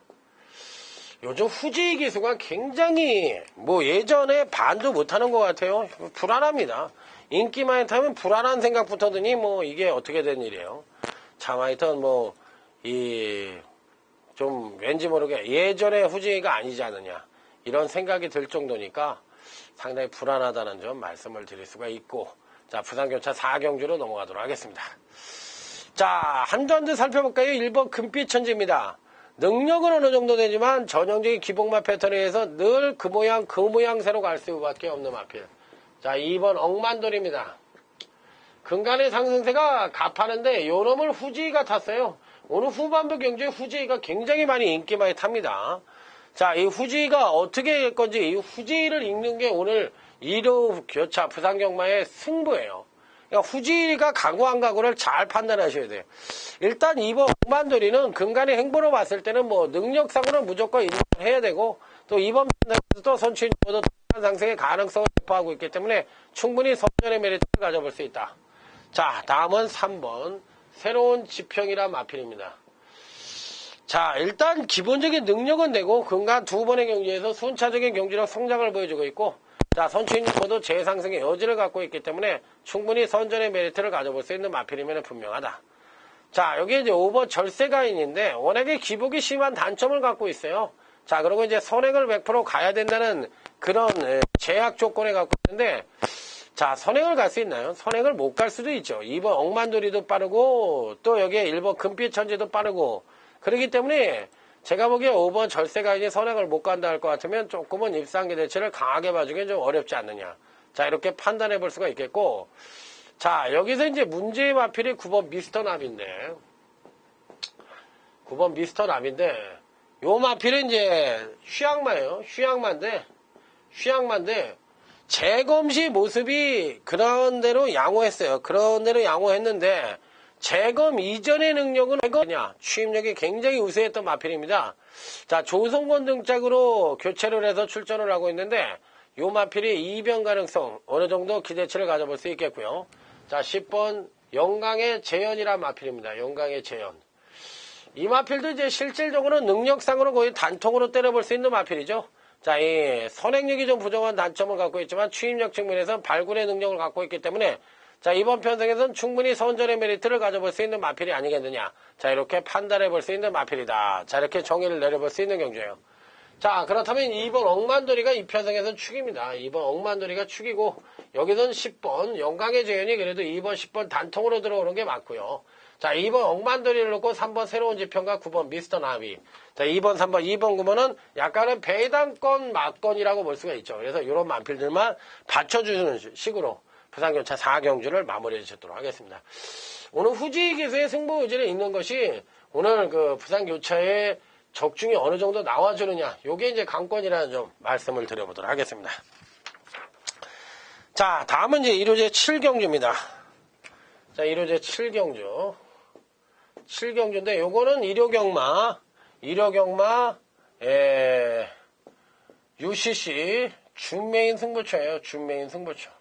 요즘 후지 기수가 굉장히 뭐 예전에 반도 못하는 것 같아요. 불안합니다. 인기만 타면 불안한 생각부터 드니 뭐 이게 어떻게 된 일이에요. 참 하여튼 뭐 좀 왠지 모르게 예전의 후지가 아니지 않느냐 이런 생각이 들 정도니까 상당히 불안하다는 점 말씀을 드릴 수가 있고, 자, 부산교차 4경주로 넘어가도록 하겠습니다. 자, 한전도 살펴볼까요? 1번 금빛천지입니다. 능력은 어느 정도 되지만 전형적인 기복마 패턴에 의해서 늘 그 모양새로 갈 수밖에 없는 마필. 자, 2번 억만돌입니다. 근간의 상승세가 갑하는데 요놈을 후지가 탔어요. 오늘 후반부 경주에 후지가 굉장히 많이 인기 많이 탑니다. 자, 이 후지가 어떻게 될 건지 이 후지를 읽는 게 오늘 1호 교차 부산경마의 승부예요. 그러니까 후지가 가고 안 가고를 잘 판단하셔야 돼요. 일단 2번 억만돌이는 근간의 행보로 봤을 때는 뭐 능력상으로는 무조건 인정해야 되고, 또 2번 또 선취인보도 상승의 가능성을 배포하고 있기 때문에 충분히 선전의 메리트를 가져볼 수 있다. 자, 다음은 3번 새로운 지평이란 마필입니다. 자, 일단 기본적인 능력은 되고 근간 두 번의 경기에서 순차적인 경기력 성장을 보여주고 있고, 자, 선취인보도 재상승의 여지를 갖고 있기 때문에 충분히 선전의 메리트를 가져볼 수 있는 마필이면 분명하다. 자, 여기 이제 5번 절세가인인데 워낙에 기복이 심한 단점을 갖고 있어요. 자, 그리고 이제 선행을 100% 가야 된다는 그런 제약 조건에 갖고 있는데, 자, 선행을 갈 수 있나요? 선행을 못 갈 수도 있죠. 2번 억만돌이도 빠르고 또 여기에 1번 금빛천지도 빠르고 그렇기 때문에 제가 보기에 5번 절세가인이 선행을 못 간다 할 것 같으면 조금은 입상기 대체를 강하게 봐주기엔 좀 어렵지 않느냐. 자, 이렇게 판단해 볼 수가 있겠고, 자, 여기서 이제 문제의 마필이 9번 미스터납인데 9번 미스터납인데 요 마필은 이제 휴양마예요. 휴양마인데 재검시 모습이 그런 대로 양호했어요. 그런 대로 양호했는데 재검 이전의 능력은 뭐냐? 취임력이 굉장히 우세했던 마필입니다. 자, 조성권 등짝으로 교체를 해서 출전을 하고 있는데 요 마필이 이변 가능성 어느 정도 기대치를 가져볼 수 있겠고요. 자, 10번 영광의 재현이란 마필입니다. 영광의 재현. 이 마필도 이제 실질적으로는 능력상으로 거의 단통으로 때려볼 수 있는 마필이죠. 자, 이 선행력이 좀 부족한 단점을 갖고 있지만 취임력 측면에서 발굴의 능력을 갖고 있기 때문에, 자, 이번 편성에서는 충분히 선전의 메리트를 가져볼 수 있는 마필이 아니겠느냐. 자, 이렇게 판단해 볼 수 있는 마필이다. 자, 이렇게 정의를 내려볼 수 있는 경주예요. 자, 그렇다면 2번 억만돌이가 이 편성에서는 축입니다. 2번 억만돌이가 축이고, 여기서는 10번 영광의 재현이 그래도 2번 10번 단통으로 들어오는 게 맞고요. 자, 2번 억만돌이를 놓고 3번 새로운 지평과 9번 미스터 나비. 자, 2번, 3번, 2번, 9번은 약간은 배당권, 막권이라고 볼 수가 있죠. 그래서 이런 만필들만 받쳐주는 식으로 부산교차 4경주를 마무리해 주도록 하겠습니다. 오늘 후지 기수의 승부 의지를 읽는 것이 오늘 그 부산교차의 적중이 어느 정도 나와주느냐. 요게 이제 관건이라는 점 말씀을 드려보도록 하겠습니다. 자, 다음은 이제 1호제 7경주입니다. 자, 1호제 7경주. 7경주인데 요거는 1호경마 UCC 준메인 승부처예요. 준메인 승부처.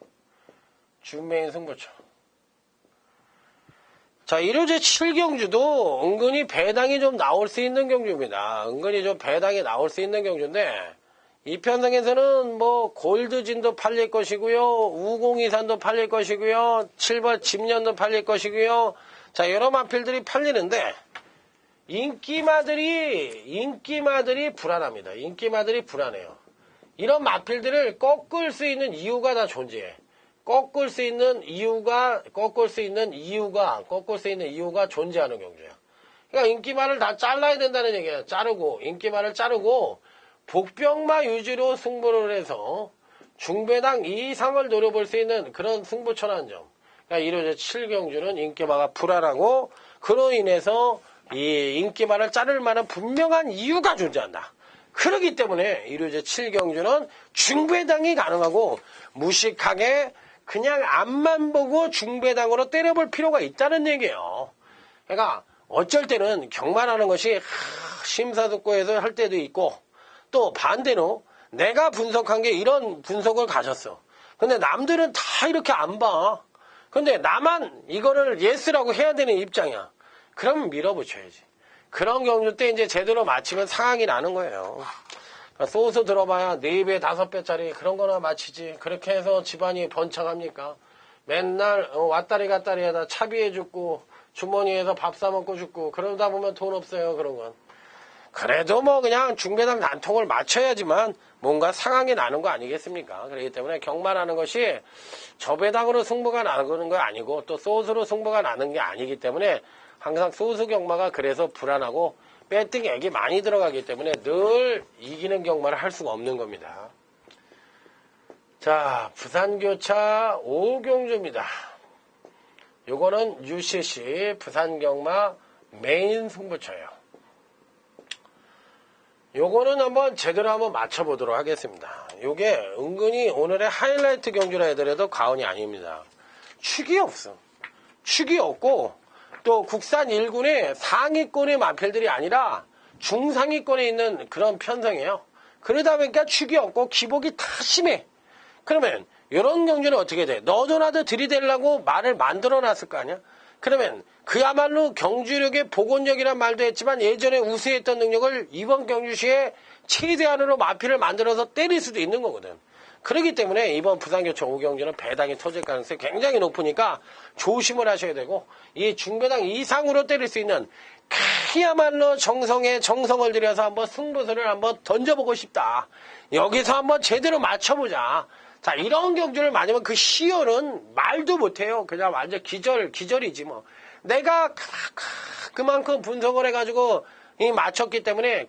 자, 1호제 7경주도 은근히 배당이 좀 나올 수 있는 경주입니다. 은근히 좀 배당이 나올 수 있는 경주인데 이 편성에서는 뭐 골드진도 팔릴 것이고요. 우공이산도 팔릴 것이고요. 7번 집년도 팔릴 것이고요. 자, 여러 마필들이 팔리는데 인기마들이 불안합니다. 인기마들이 불안해요. 이런 마필들을 꺾을 수 있는 이유가 다 존재해. 꺾을 수 있는 이유가 존재하는 경주야. 그러니까 인기마를 다 잘라야 된다는 얘기야. 인기마를 자르고 복병마 유지로 승부를 해서 중배당 이상을 노려볼 수 있는 그런 승부처라는 점. 그러니까 1호제 7경주는 인기마가 불안하고 그로 인해서 이 인기마를 자를 만한 분명한 이유가 존재한다. 그렇기 때문에 이루제 7경주는 중배당이 가능하고 무식하게 그냥 앞만 보고 중배당으로 때려볼 필요가 있다는 얘기예요. 그러니까 어쩔 때는 경마라는 것이 심사숙고해서 할 때도 있고 또 반대로 내가 분석한 게 이런 분석을 가졌어. 근데 남들은 다 이렇게 안 봐. 근데 나만 이거를 예스라고 해야 되는 입장이야. 그러면 밀어붙여야지. 그런 경주 때 이제 제대로 맞히면 상황이 나는 거예요. 소스 들어봐야 4배, 5배짜리 그런 거나 맞히지. 그렇게 해서 집안이 번창합니까? 맨날 왔다리 갔다리 하다 차비해 죽고 주머니에서 밥 사먹고 죽고 그러다 보면 돈 없어요. 그런 건. 그래도 뭐 그냥 중배당 단통을 맞춰야지만 뭔가 상황이 나는 거 아니겠습니까? 그렇기 때문에 경마라는 것이 저배당으로 승부가 나는 거 아니고 또 소스로 승부가 나는 게 아니기 때문에 항상 소수 경마가 그래서 불안하고 배팅액이 많이 들어가기 때문에 늘 이기는 경마를 할 수가 없는 겁니다. 자, 부산교차 5경주입니다. 요거는 UCC 부산경마 메인 승부처예요. 요거는 한번 제대로 한번 맞춰보도록 하겠습니다. 요게 은근히 오늘의 하이라이트 경주라 해더라도 과언이 아닙니다. 축이 없어. 축이 없고 또 국산 1군의 상위권의 마필들이 아니라 중상위권에 있는 그런 편성이에요. 그러다 보니까 축이 없고 기복이 다 심해. 그러면 이런 경주는 어떻게 돼? 너도 나도 들이대려고 말을 만들어 놨을 거 아니야? 그러면 그야말로 경주력의 복원력이란 말도 했지만 예전에 우세했던 능력을 이번 경주시에 최대한으로 마필을 만들어서 때릴 수도 있는 거거든. 그렇기 때문에 이번 부산교차 5경주는 배당이 터질 가능성이 굉장히 높으니까 조심을 하셔야 되고 이 중배당 이상으로 때릴 수 있는 그야말로 정성에 정성을 들여서 한번 승부수를 한번 던져보고 싶다. 여기서 한번 제대로 맞춰보자. 자, 이런 경주를 맞으면 그 시열은 말도 못해요. 그냥 완전 기절이지 뭐. 내가 그만큼 분석을 해가지고 맞췄기 때문에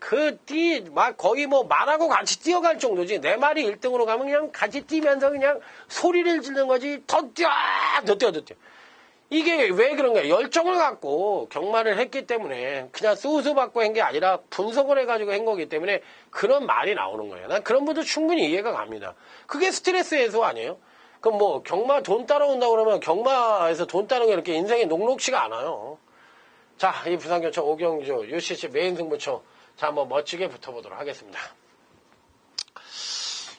거의 뭐 말하고 같이 뛰어갈 정도지. 내 말이 1등으로 가면 그냥 같이 뛰면서 그냥 소리를 지르는 거지. 더 뛰어. 이게 왜 그런가? 열정을 갖고 경마를 했기 때문에 그냥 소수받고 한 게 아니라 분석을 해가지고 한 거기 때문에 그런 말이 나오는 거예요. 난 그런 분도 충분히 이해가 갑니다. 그게 스트레스 해소 아니에요? 그럼 뭐 경마 돈 따라온다고 그러면 경마에서 돈 따는 게 이렇게 인생이 녹록지가 않아요. 자, 이 부산교차 5경주 UCC 메인 승부처 자, 한번 멋지게 붙어보도록 하겠습니다.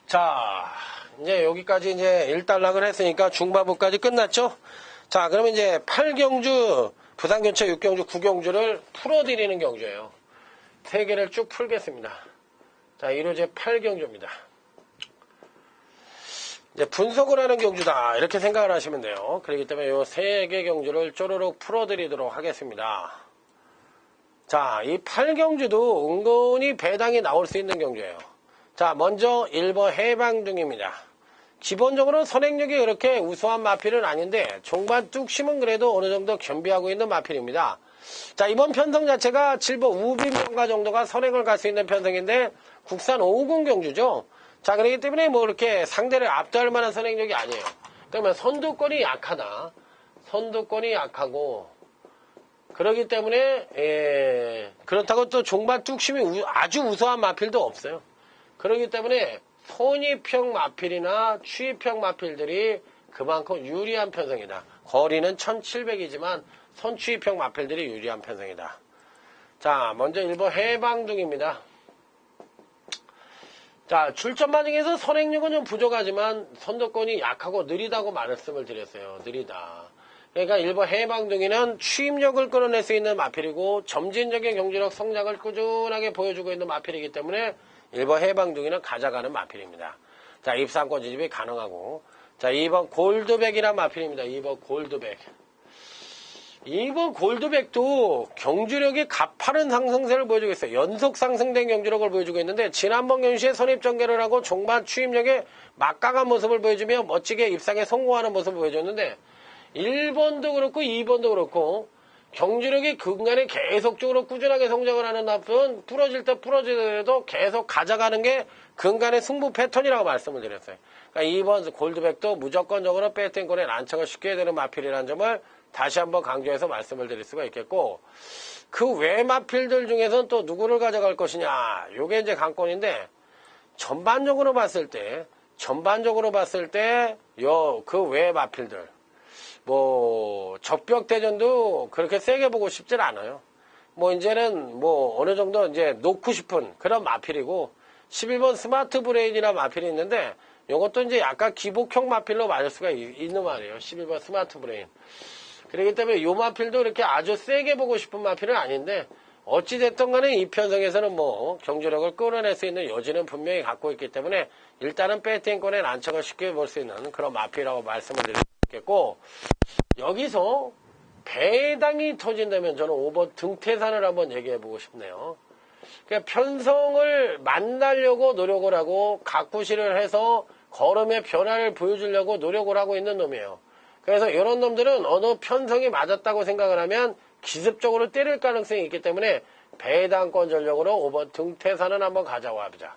자, 이제 여기까지 이제 1단락을 했으니까 중반부까지 끝났죠? 자, 그러면 이제 8경주, 부산교차 6경주, 9경주를 풀어드리는 경주예요. 3개를 쭉 풀겠습니다. 자, 이로제 8경주입니다. 이제 분석을 하는 경주다. 이렇게 생각을 하시면 돼요. 그렇기 때문에 이 3개 경주를 쪼르륵 풀어드리도록 하겠습니다. 자, 이 8경주도 은근히 배당이 나올 수 있는 경주예요. 자, 먼저 1번 해방둥입니다. 기본적으로 선행력이 그렇게 우수한 마필은 아닌데 종반 뚝심은 그래도 어느 정도 겸비하고 있는 마필입니다. 자, 이번 편성 자체가 7번 우빈명가 정도가 선행을 갈 수 있는 편성인데 국산 550 경주죠. 자, 그렇기 때문에 뭐 이렇게 상대를 압도할 만한 선행력이 아니에요. 그러면 선두권이 약하다. 선두권이 약하고 그렇기 때문에 그렇다고 또 종반 뚝심이 아주 우수한 마필도 없어요. 그렇기 때문에 손입형 마필이나 추입형 마필들이 그만큼 유리한 편성이다. 거리는 1700이지만 선추입형 마필들이 유리한 편성이다. 자, 먼저 1번 해방둥입니다. 자, 출전마 중에서 선행력은 좀 부족하지만 선두권이 약하고 느리다고 말씀을 드렸어요. 느리다. 그러니까 1번 해방둥이는 추입력을 끌어낼 수 있는 마필이고 점진적인 경주력 성장을 꾸준하게 보여주고 있는 마필이기 때문에 1번 해방둥이는 가져가는 마필입니다. 자, 입상권 진입이 가능하고 자, 2번 골드백이란 마필입니다. 2번 골드백. 2번 골드백도 경주력이 가파른 상승세를 보여주고 있어요. 연속 상승된 경주력을 보여주고 있는데 지난번 경주시에 선입전개를 하고 종반 추입력에 막강한 모습을 보여주며 멋지게 입상에 성공하는 모습을 보여줬는데 1번도 그렇고 2번도 그렇고 경주력이 근간에 계속적으로 꾸준하게 성장을 하는 납은 부러질 때 부러지더라도 계속 가져가는 게 근간의 승부 패턴이라고 말씀을 드렸어요. 그러니까 2번 골드백도 무조건적으로 배팅권에 난처가 쉽게 되는 마필이라는 점을 다시 한번 강조해서 말씀을 드릴 수가 있겠고 그 외 마필들 중에서는 또 누구를 가져갈 것이냐. 요게 이제 관건인데, 전반적으로 봤을 때, 그 외 마필들, 뭐, 적벽대전도 그렇게 세게 보고 싶진 않아요. 뭐, 이제는 뭐, 어느 정도 이제 놓고 싶은 그런 마필이고, 11번 스마트 브레인이라 마필이 있는데, 요것도 이제 약간 기복형 마필로 맞을 수가 있는 말이에요. 11번 스마트 브레인. 그렇기 때문에 요 마필도 이렇게 아주 세게 보고 싶은 마필은 아닌데, 어찌됐든 간에 이 편성에서는 뭐 경주력을 끌어낼 수 있는 여지는 분명히 갖고 있기 때문에 일단은 배팅권에 난척을 쉽게 볼 수 있는 그런 마필이라고 말씀을 드리겠고, 여기서 배당이 터진다면 저는 5번 등태산을 한번 얘기해 보고 싶네요. 그러니까 편성을 만나려고 노력을 하고 가꾸시를 해서 걸음의 변화를 보여주려고 노력을 하고 있는 놈이에요. 그래서 이런 놈들은 어느 편성이 맞았다고 생각을 하면 기습적으로 때릴 가능성이 있기 때문에 배당권 전력으로 5번 등태산은 한번 가져와 보자.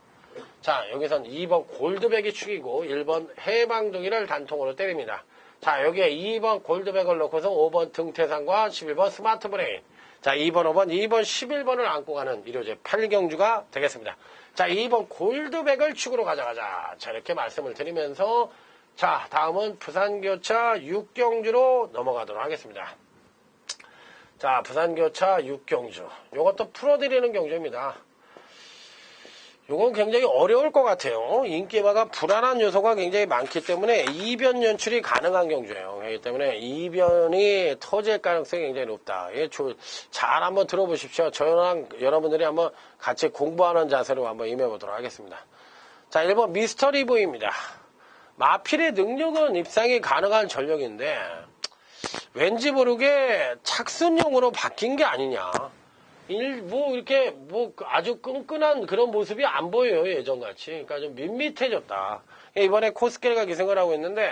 자, 여기선 2번 골드백이 축이고 1번 해방둥이를 단통으로 때립니다. 자, 여기에 2번 골드백을 넣고서 5번 등태산과 11번 스마트 브레인. 자, 2번, 5번, 2번, 11번을 안고 가는 일요제 8경주가 되겠습니다. 자, 2번 골드백을 축으로 가져가자. 자, 이렇게 말씀을 드리면서 자, 다음은 부산교차 6경주로 넘어가도록 하겠습니다. 자, 부산교차 6경주. 요것도 풀어드리는 경주입니다. 요건 굉장히 어려울 것 같아요. 인기마가 불안한 요소가 굉장히 많기 때문에 이변 연출이 가능한 경주예요. 그렇기 때문에 이변이 터질 가능성이 굉장히 높다. 예, 잘 한번 들어보십시오. 저랑 여러분들이 한번 같이 공부하는 자세로 한번 임해보도록 하겠습니다. 자, 1번 미스터리 보이입니다. 마필의 능력은 입상이 가능한 전력인데 왠지 모르게 착순용으로 바뀐 게 아니냐. 이렇게 아주 끈끈한 그런 모습이 안 보여요, 예전같이. 그러니까 좀 밋밋해졌다. 이번에 코스켈가 기승을 하고 있는데,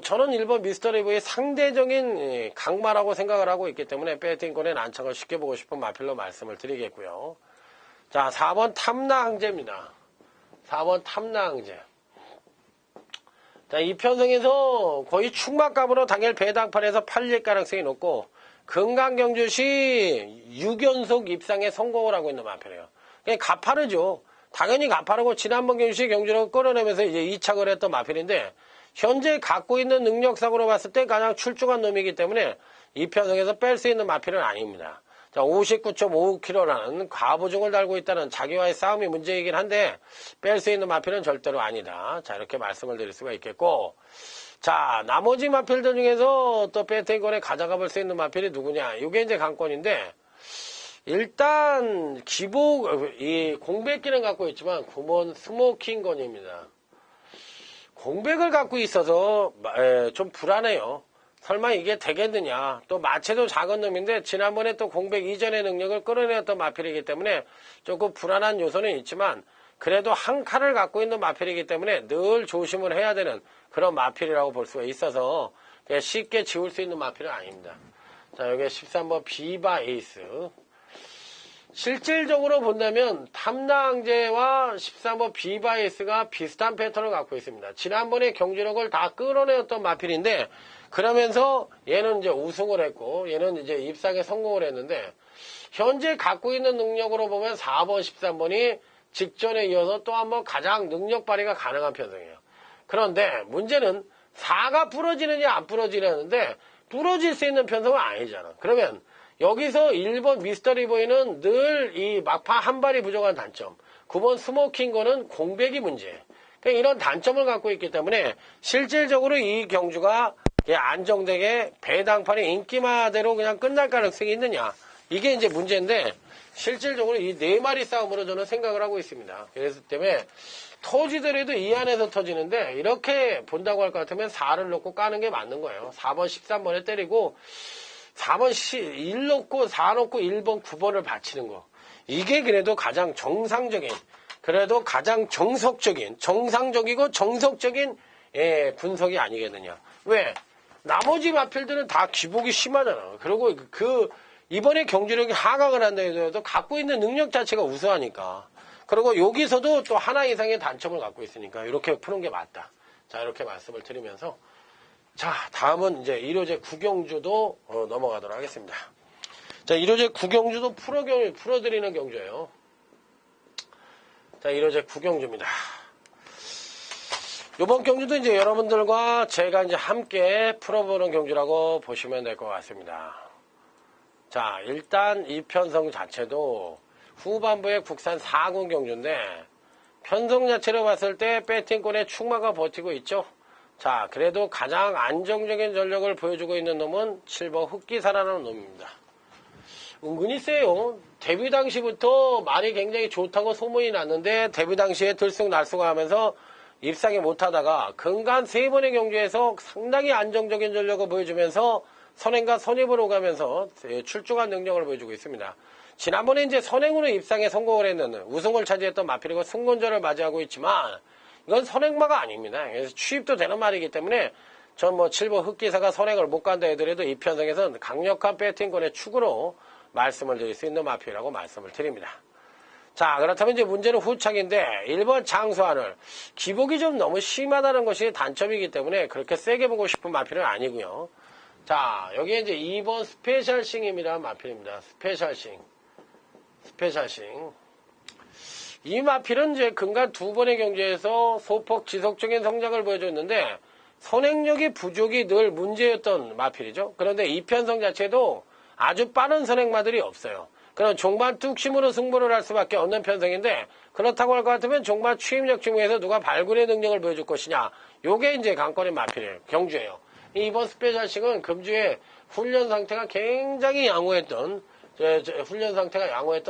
저는 1번 미스터리브의 상대적인 강마라고 생각을 하고 있기 때문에 배팅권의 난척을 쉽게 보고 싶은 마필로 말씀을 드리겠고요. 자, 4번 탐나항제입니다. 4번 탐나항제. 자, 이 편성에서 거의 축막값으로 당일 배당판에서 팔릴 가능성이 높고, 금강경주시 6연속 입상에 성공을 하고 있는 마필이에요. 그냥 가파르죠. 당연히 가파르고 지난번 경주시 경주력을 끌어내면서 이제 이착을 했던 마필인데 현재 갖고 있는 능력상으로 봤을 때 가장 출중한 놈이기 때문에 이 편성에서 뺄 수 있는 마필은 아닙니다. 자, 59.5kg라는 과보중을 달고 있다는 자기와의 싸움이 문제이긴 한데 뺄 수 있는 마필은 절대로 아니다. 자, 이렇게 말씀을 드릴 수가 있겠고, 자, 나머지 마필들 중에서 또 배팅권에 가져가 볼 수 있는 마필이 누구냐. 이게 이제 관건인데, 일단, 공백기는 갖고 있지만, 9번 스모킹건입니다. 공백을 갖고 있어서, 좀 불안해요. 설마 이게 되겠느냐. 또 마체도 작은 놈인데, 지난번에 또 공백 이전의 능력을 끌어내었던 마필이기 때문에, 조금 불안한 요소는 있지만, 그래도 한 칼을 갖고 있는 마필이기 때문에 늘 조심을 해야 되는 그런 마필이라고 볼 수가 있어서 그냥 쉽게 지울 수 있는 마필은 아닙니다. 자, 여기 13번 비바 에이스. 실질적으로 본다면 탐나항제와 13번 비바 에이스가 비슷한 패턴을 갖고 있습니다. 지난번에 경주력을 다 끌어내었던 마필인데 그러면서 얘는 이제 우승을 했고 얘는 이제 입상에 성공을 했는데 현재 갖고 있는 능력으로 보면 4번, 13번이 직전에 이어서 또 한 번 가장 능력 발휘가 가능한 편성이에요. 그런데 문제는 4가 부러지느냐 안 부러지냐는데 부러질 수 있는 편성은 아니잖아. 그러면 여기서 1번 미스터리보이는 늘 이 막파 한 발이 부족한 단점, 9번 스모킹거는 공백이 문제. 그러니까 이런 단점을 갖고 있기 때문에 실질적으로 이 경주가 안정되게 배당판의 인기마대로 그냥 끝날 가능성이 있느냐. 이게 이제 문제인데 실질적으로 이 4마리 싸움으로 저는 생각을 하고 있습니다. 그래서 때문에 터지더라도 이 안에서 터지는데 이렇게 본다고 할 것 같으면 4를 넣고 까는 게 맞는 거예요. 4번 13번에 때리고 4번 1 넣고 4 넣고 1번 9번을 받치는 거. 이게 그래도 가장 정상적인, 그래도 가장 정상적이고 정석적인 분석이 아니겠느냐. 왜? 나머지 마필들은 다 기복이 심하잖아. 그리고 이번에 경주력이 하강을 한다 해도 갖고 있는 능력 자체가 우수하니까. 그리고 여기서도 또 하나 이상의 단점을 갖고 있으니까 이렇게 푸는 게 맞다. 자, 이렇게 말씀을 드리면서 자, 다음은 이제 1호제 구경주도 넘어가도록 하겠습니다. 자, 1호제 9경주도 풀어드리는 경주예요. 자, 1호제 9경주입니다. 이번 경주도 이제 여러분들과 제가 이제 함께 풀어보는 경주라고 보시면 될 것 같습니다. 자, 일단 이 편성 자체도 후반부에 국산 4군 경주인데, 편성 자체로 봤을 때 배팅권의 충마가 버티고 있죠. 자, 그래도 가장 안정적인 전력을 보여주고 있는 놈은 7번 흑기사라는 놈입니다. 은근히 세요. 데뷔 당시부터 말이 굉장히 좋다고 소문이 났는데, 데뷔 당시에 들쑥날쑥하면서 입상이 못하다가 근간 3번의 경주에서 상당히 안정적인 전력을 보여주면서 선행과 선입을 오가면서 출중한 능력을 보여주고 있습니다. 지난번에 이제 선행으로 입상에 성공을 했는 우승을 차지했던 마필이고 승곤전을 맞이하고 있지만, 이건 선행마가 아닙니다. 그래서 취입도 되는 말이기 때문에 전 뭐 7번 흑기사가 선행을 못 간다 해더라도 이 편성에서는 강력한 배팅권의 축으로 말씀을 드릴 수 있는 마필이라고 말씀을 드립니다. 자, 그렇다면 이제 문제는 후착인데 1번 장수하늘 기복이 좀 너무 심하다는 것이 단점이기 때문에 그렇게 세게 보고 싶은 마필은 아니고요. 자, 여기에 이제 2번 스페셜싱입니다. 마필입니다. 스페셜싱. 이 마필은 이제 근간 2번의 경주에서 소폭 지속적인 성장을 보여줬는데 선행력이 부족이 늘 문제였던 마필이죠. 그런데 이 편성 자체도 아주 빠른 선행마들이 없어요. 그럼 종반 뚝심으로 승부를 할 수밖에 없는 편성인데, 그렇다고 할 것 같으면 종반 추임력 중에서 누가 발굴의 능력을 보여줄 것이냐, 요게 이제 관건의 마필이에요. 경주예요. 이번 스페셜식은 금주에 훈련 상태가 굉장히 양호했던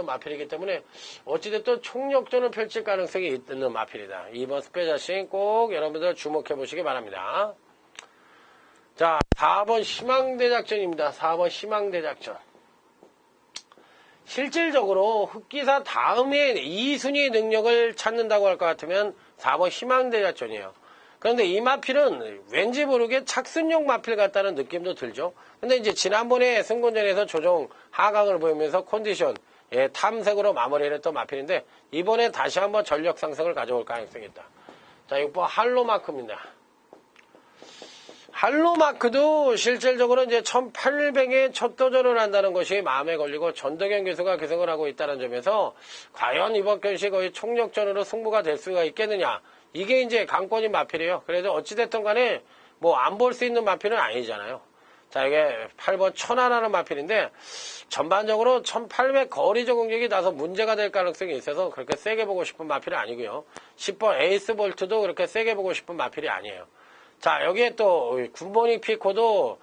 마필이기 때문에 어찌됐든 총력전을 펼칠 가능성이 있는 마필이다. 이번 스페셜식 꼭 여러분들 주목해 보시기 바랍니다. 자, 4번 희망대작전입니다. 4번 희망대작전. 실질적으로 흑기사 다음에 2순위의 능력을 찾는다고 할 것 같으면 4번 희망대작전이에요. 그런데 이 마필은 왠지 모르게 착순용 마필 같다는 느낌도 들죠. 근데 이제 지난번에 승곤전에서 조정 하강을 보이면서 컨디션 탐색으로 마무리를 했던 마필인데, 이번에 다시 한번 전력 상승을 가져올 가능성이 있다. 자, 6번 할로마크입니다. 할로마크도 실질적으로 이제 1800에 첫 도전을 한다는 것이 마음에 걸리고 전덕현 교수가 계승을 하고 있다는 점에서 과연 이번 경시 거의 총력전으로 승부가 될 수가 있겠느냐. 이게 이제 관건인 마필이에요. 그래서 어찌됐든 간에 뭐 안 볼 수 있는 마필은 아니잖아요. 자, 이게 8번 천하라는 마필인데 전반적으로 1800 거리적 공격이 나서 문제가 될 가능성이 있어서 그렇게 세게 보고 싶은 마필은 아니고요. 10번 에이스 볼트도 그렇게 세게 보고 싶은 마필이 아니에요. 자, 여기에 또 굿모닝 피코도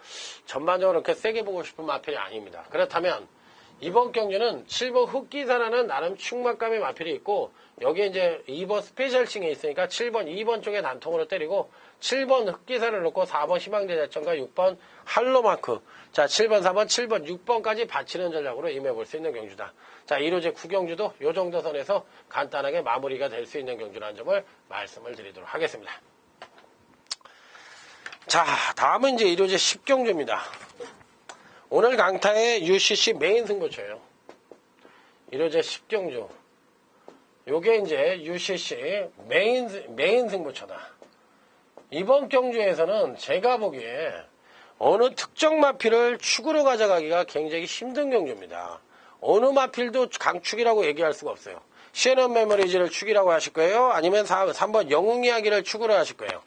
전반적으로 그렇게 세게 보고 싶은 마필이 아닙니다. 그렇다면 이번 경주는 7번 흑기사라는 나름 충만감의 마필이 있고, 여기에 이제 2번 스페셜층에 있으니까 7번 2번 쪽에 단통으로 때리고 7번 흑기사를 놓고 4번 희망대작전과 6번 할로마크, 자 7번 4번 7번 6번까지 받치는 전략으로 임해볼 수 있는 경주다. 자, 1호제 9경주도 요 정도 선에서 간단하게 마무리가 될 수 있는 경주라는 점을 말씀을 드리도록 하겠습니다. 자, 다음은 이제 1호제 10경주입니다. 오늘 강타의 UCC 메인 승부처예요. 1호제 10경주. 요게 이제 UCC 메인 승부처다. 이번 경주에서는 제가 보기에 어느 특정 마필을 축으로 가져가기가 굉장히 힘든 경주입니다. 어느 마필도 강축이라고 얘기할 수가 없어요. 시에넌 메모리즈를 축이라고 하실 거예요? 아니면 3번 영웅 이야기를 축으로 하실 거예요?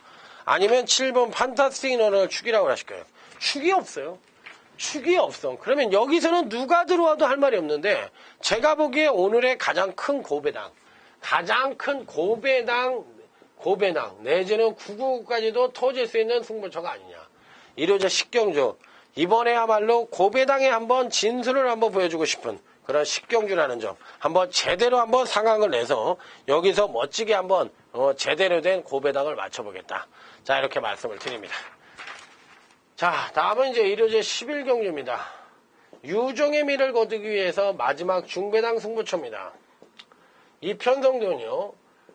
아니면 7번 판타스틱 이너를 축이라고 하실 거예요? 축이 없어요. 축이 없어. 그러면 여기서는 누가 들어와도 할 말이 없는데, 제가 보기에 오늘의 가장 큰 고배당 내지는 9구까지도 터질 수 있는 승부처가 아니냐. 1호제 10경주. 이번에야말로 고배당에 한번 진수를 한번 보여주고 싶은 그런 10경주라는 점. 한번 제대로 한번 상황을 내서 여기서 멋지게 한번 제대로 된 고배당을 맞춰보겠다. 자, 이렇게 말씀을 드립니다. 자, 다음은 이제 1호제 11경주입니다. 유종의 미를 거두기 위해서 마지막 중배당 승부처입니다. 이 편성도는요,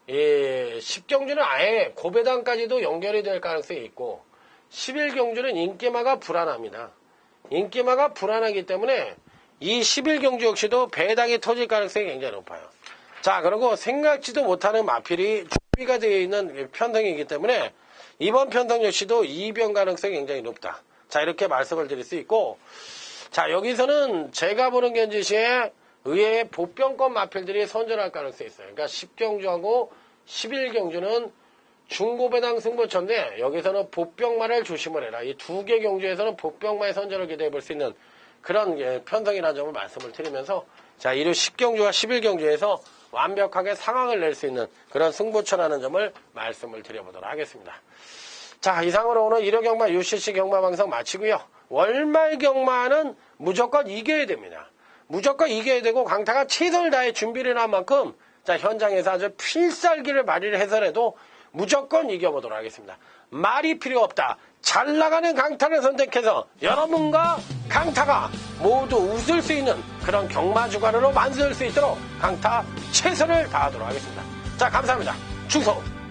10경주는 아예 고배당까지도 연결이 될 가능성이 있고, 11경주는 인기마가 불안합니다. 인기마가 불안하기 때문에 이 11경주 역시도 배당이 터질 가능성이 굉장히 높아요. 자, 그리고 생각지도 못하는 마필이 준비가 되어 있는 편성이기 때문에 이번 편성 역시도 이변 가능성이 굉장히 높다. 자, 이렇게 말씀을 드릴 수 있고, 자, 여기서는 제가 보는 견지시에 의외의 보병권 마필들이 선전할 가능성이 있어요. 그러니까 10경주하고 11경주는 중고배당 승부처인데 여기서는 보병만을 조심을 해라. 이 두 개 경주에서는 보병만의 선전을 기대해 볼 수 있는 그런 편성이라는 점을 말씀을 드리면서 자, 이루 10경주와 11경주에서 완벽하게 상황을 낼 수 있는 그런 승부처라는 점을 말씀을 드려보도록 하겠습니다. 자, 이상으로 오늘 1호 경마 UCC 경마 방송 마치고요. 월말 경마는 무조건 이겨야 됩니다. 무조건 이겨야 되고 강타가 최선을 다해 준비를 한 만큼 자, 현장에서 아주 필살기를 발휘를 해서라도 무조건 이겨보도록 하겠습니다. 말이 필요 없다. 잘 나가는 강타를 선택해서 여러분과 강타가 모두 웃을 수 있는 그런 경마 주간으로 만들 수 있도록 강타 최선을 다하도록 하겠습니다. 자, 감사합니다. 충성!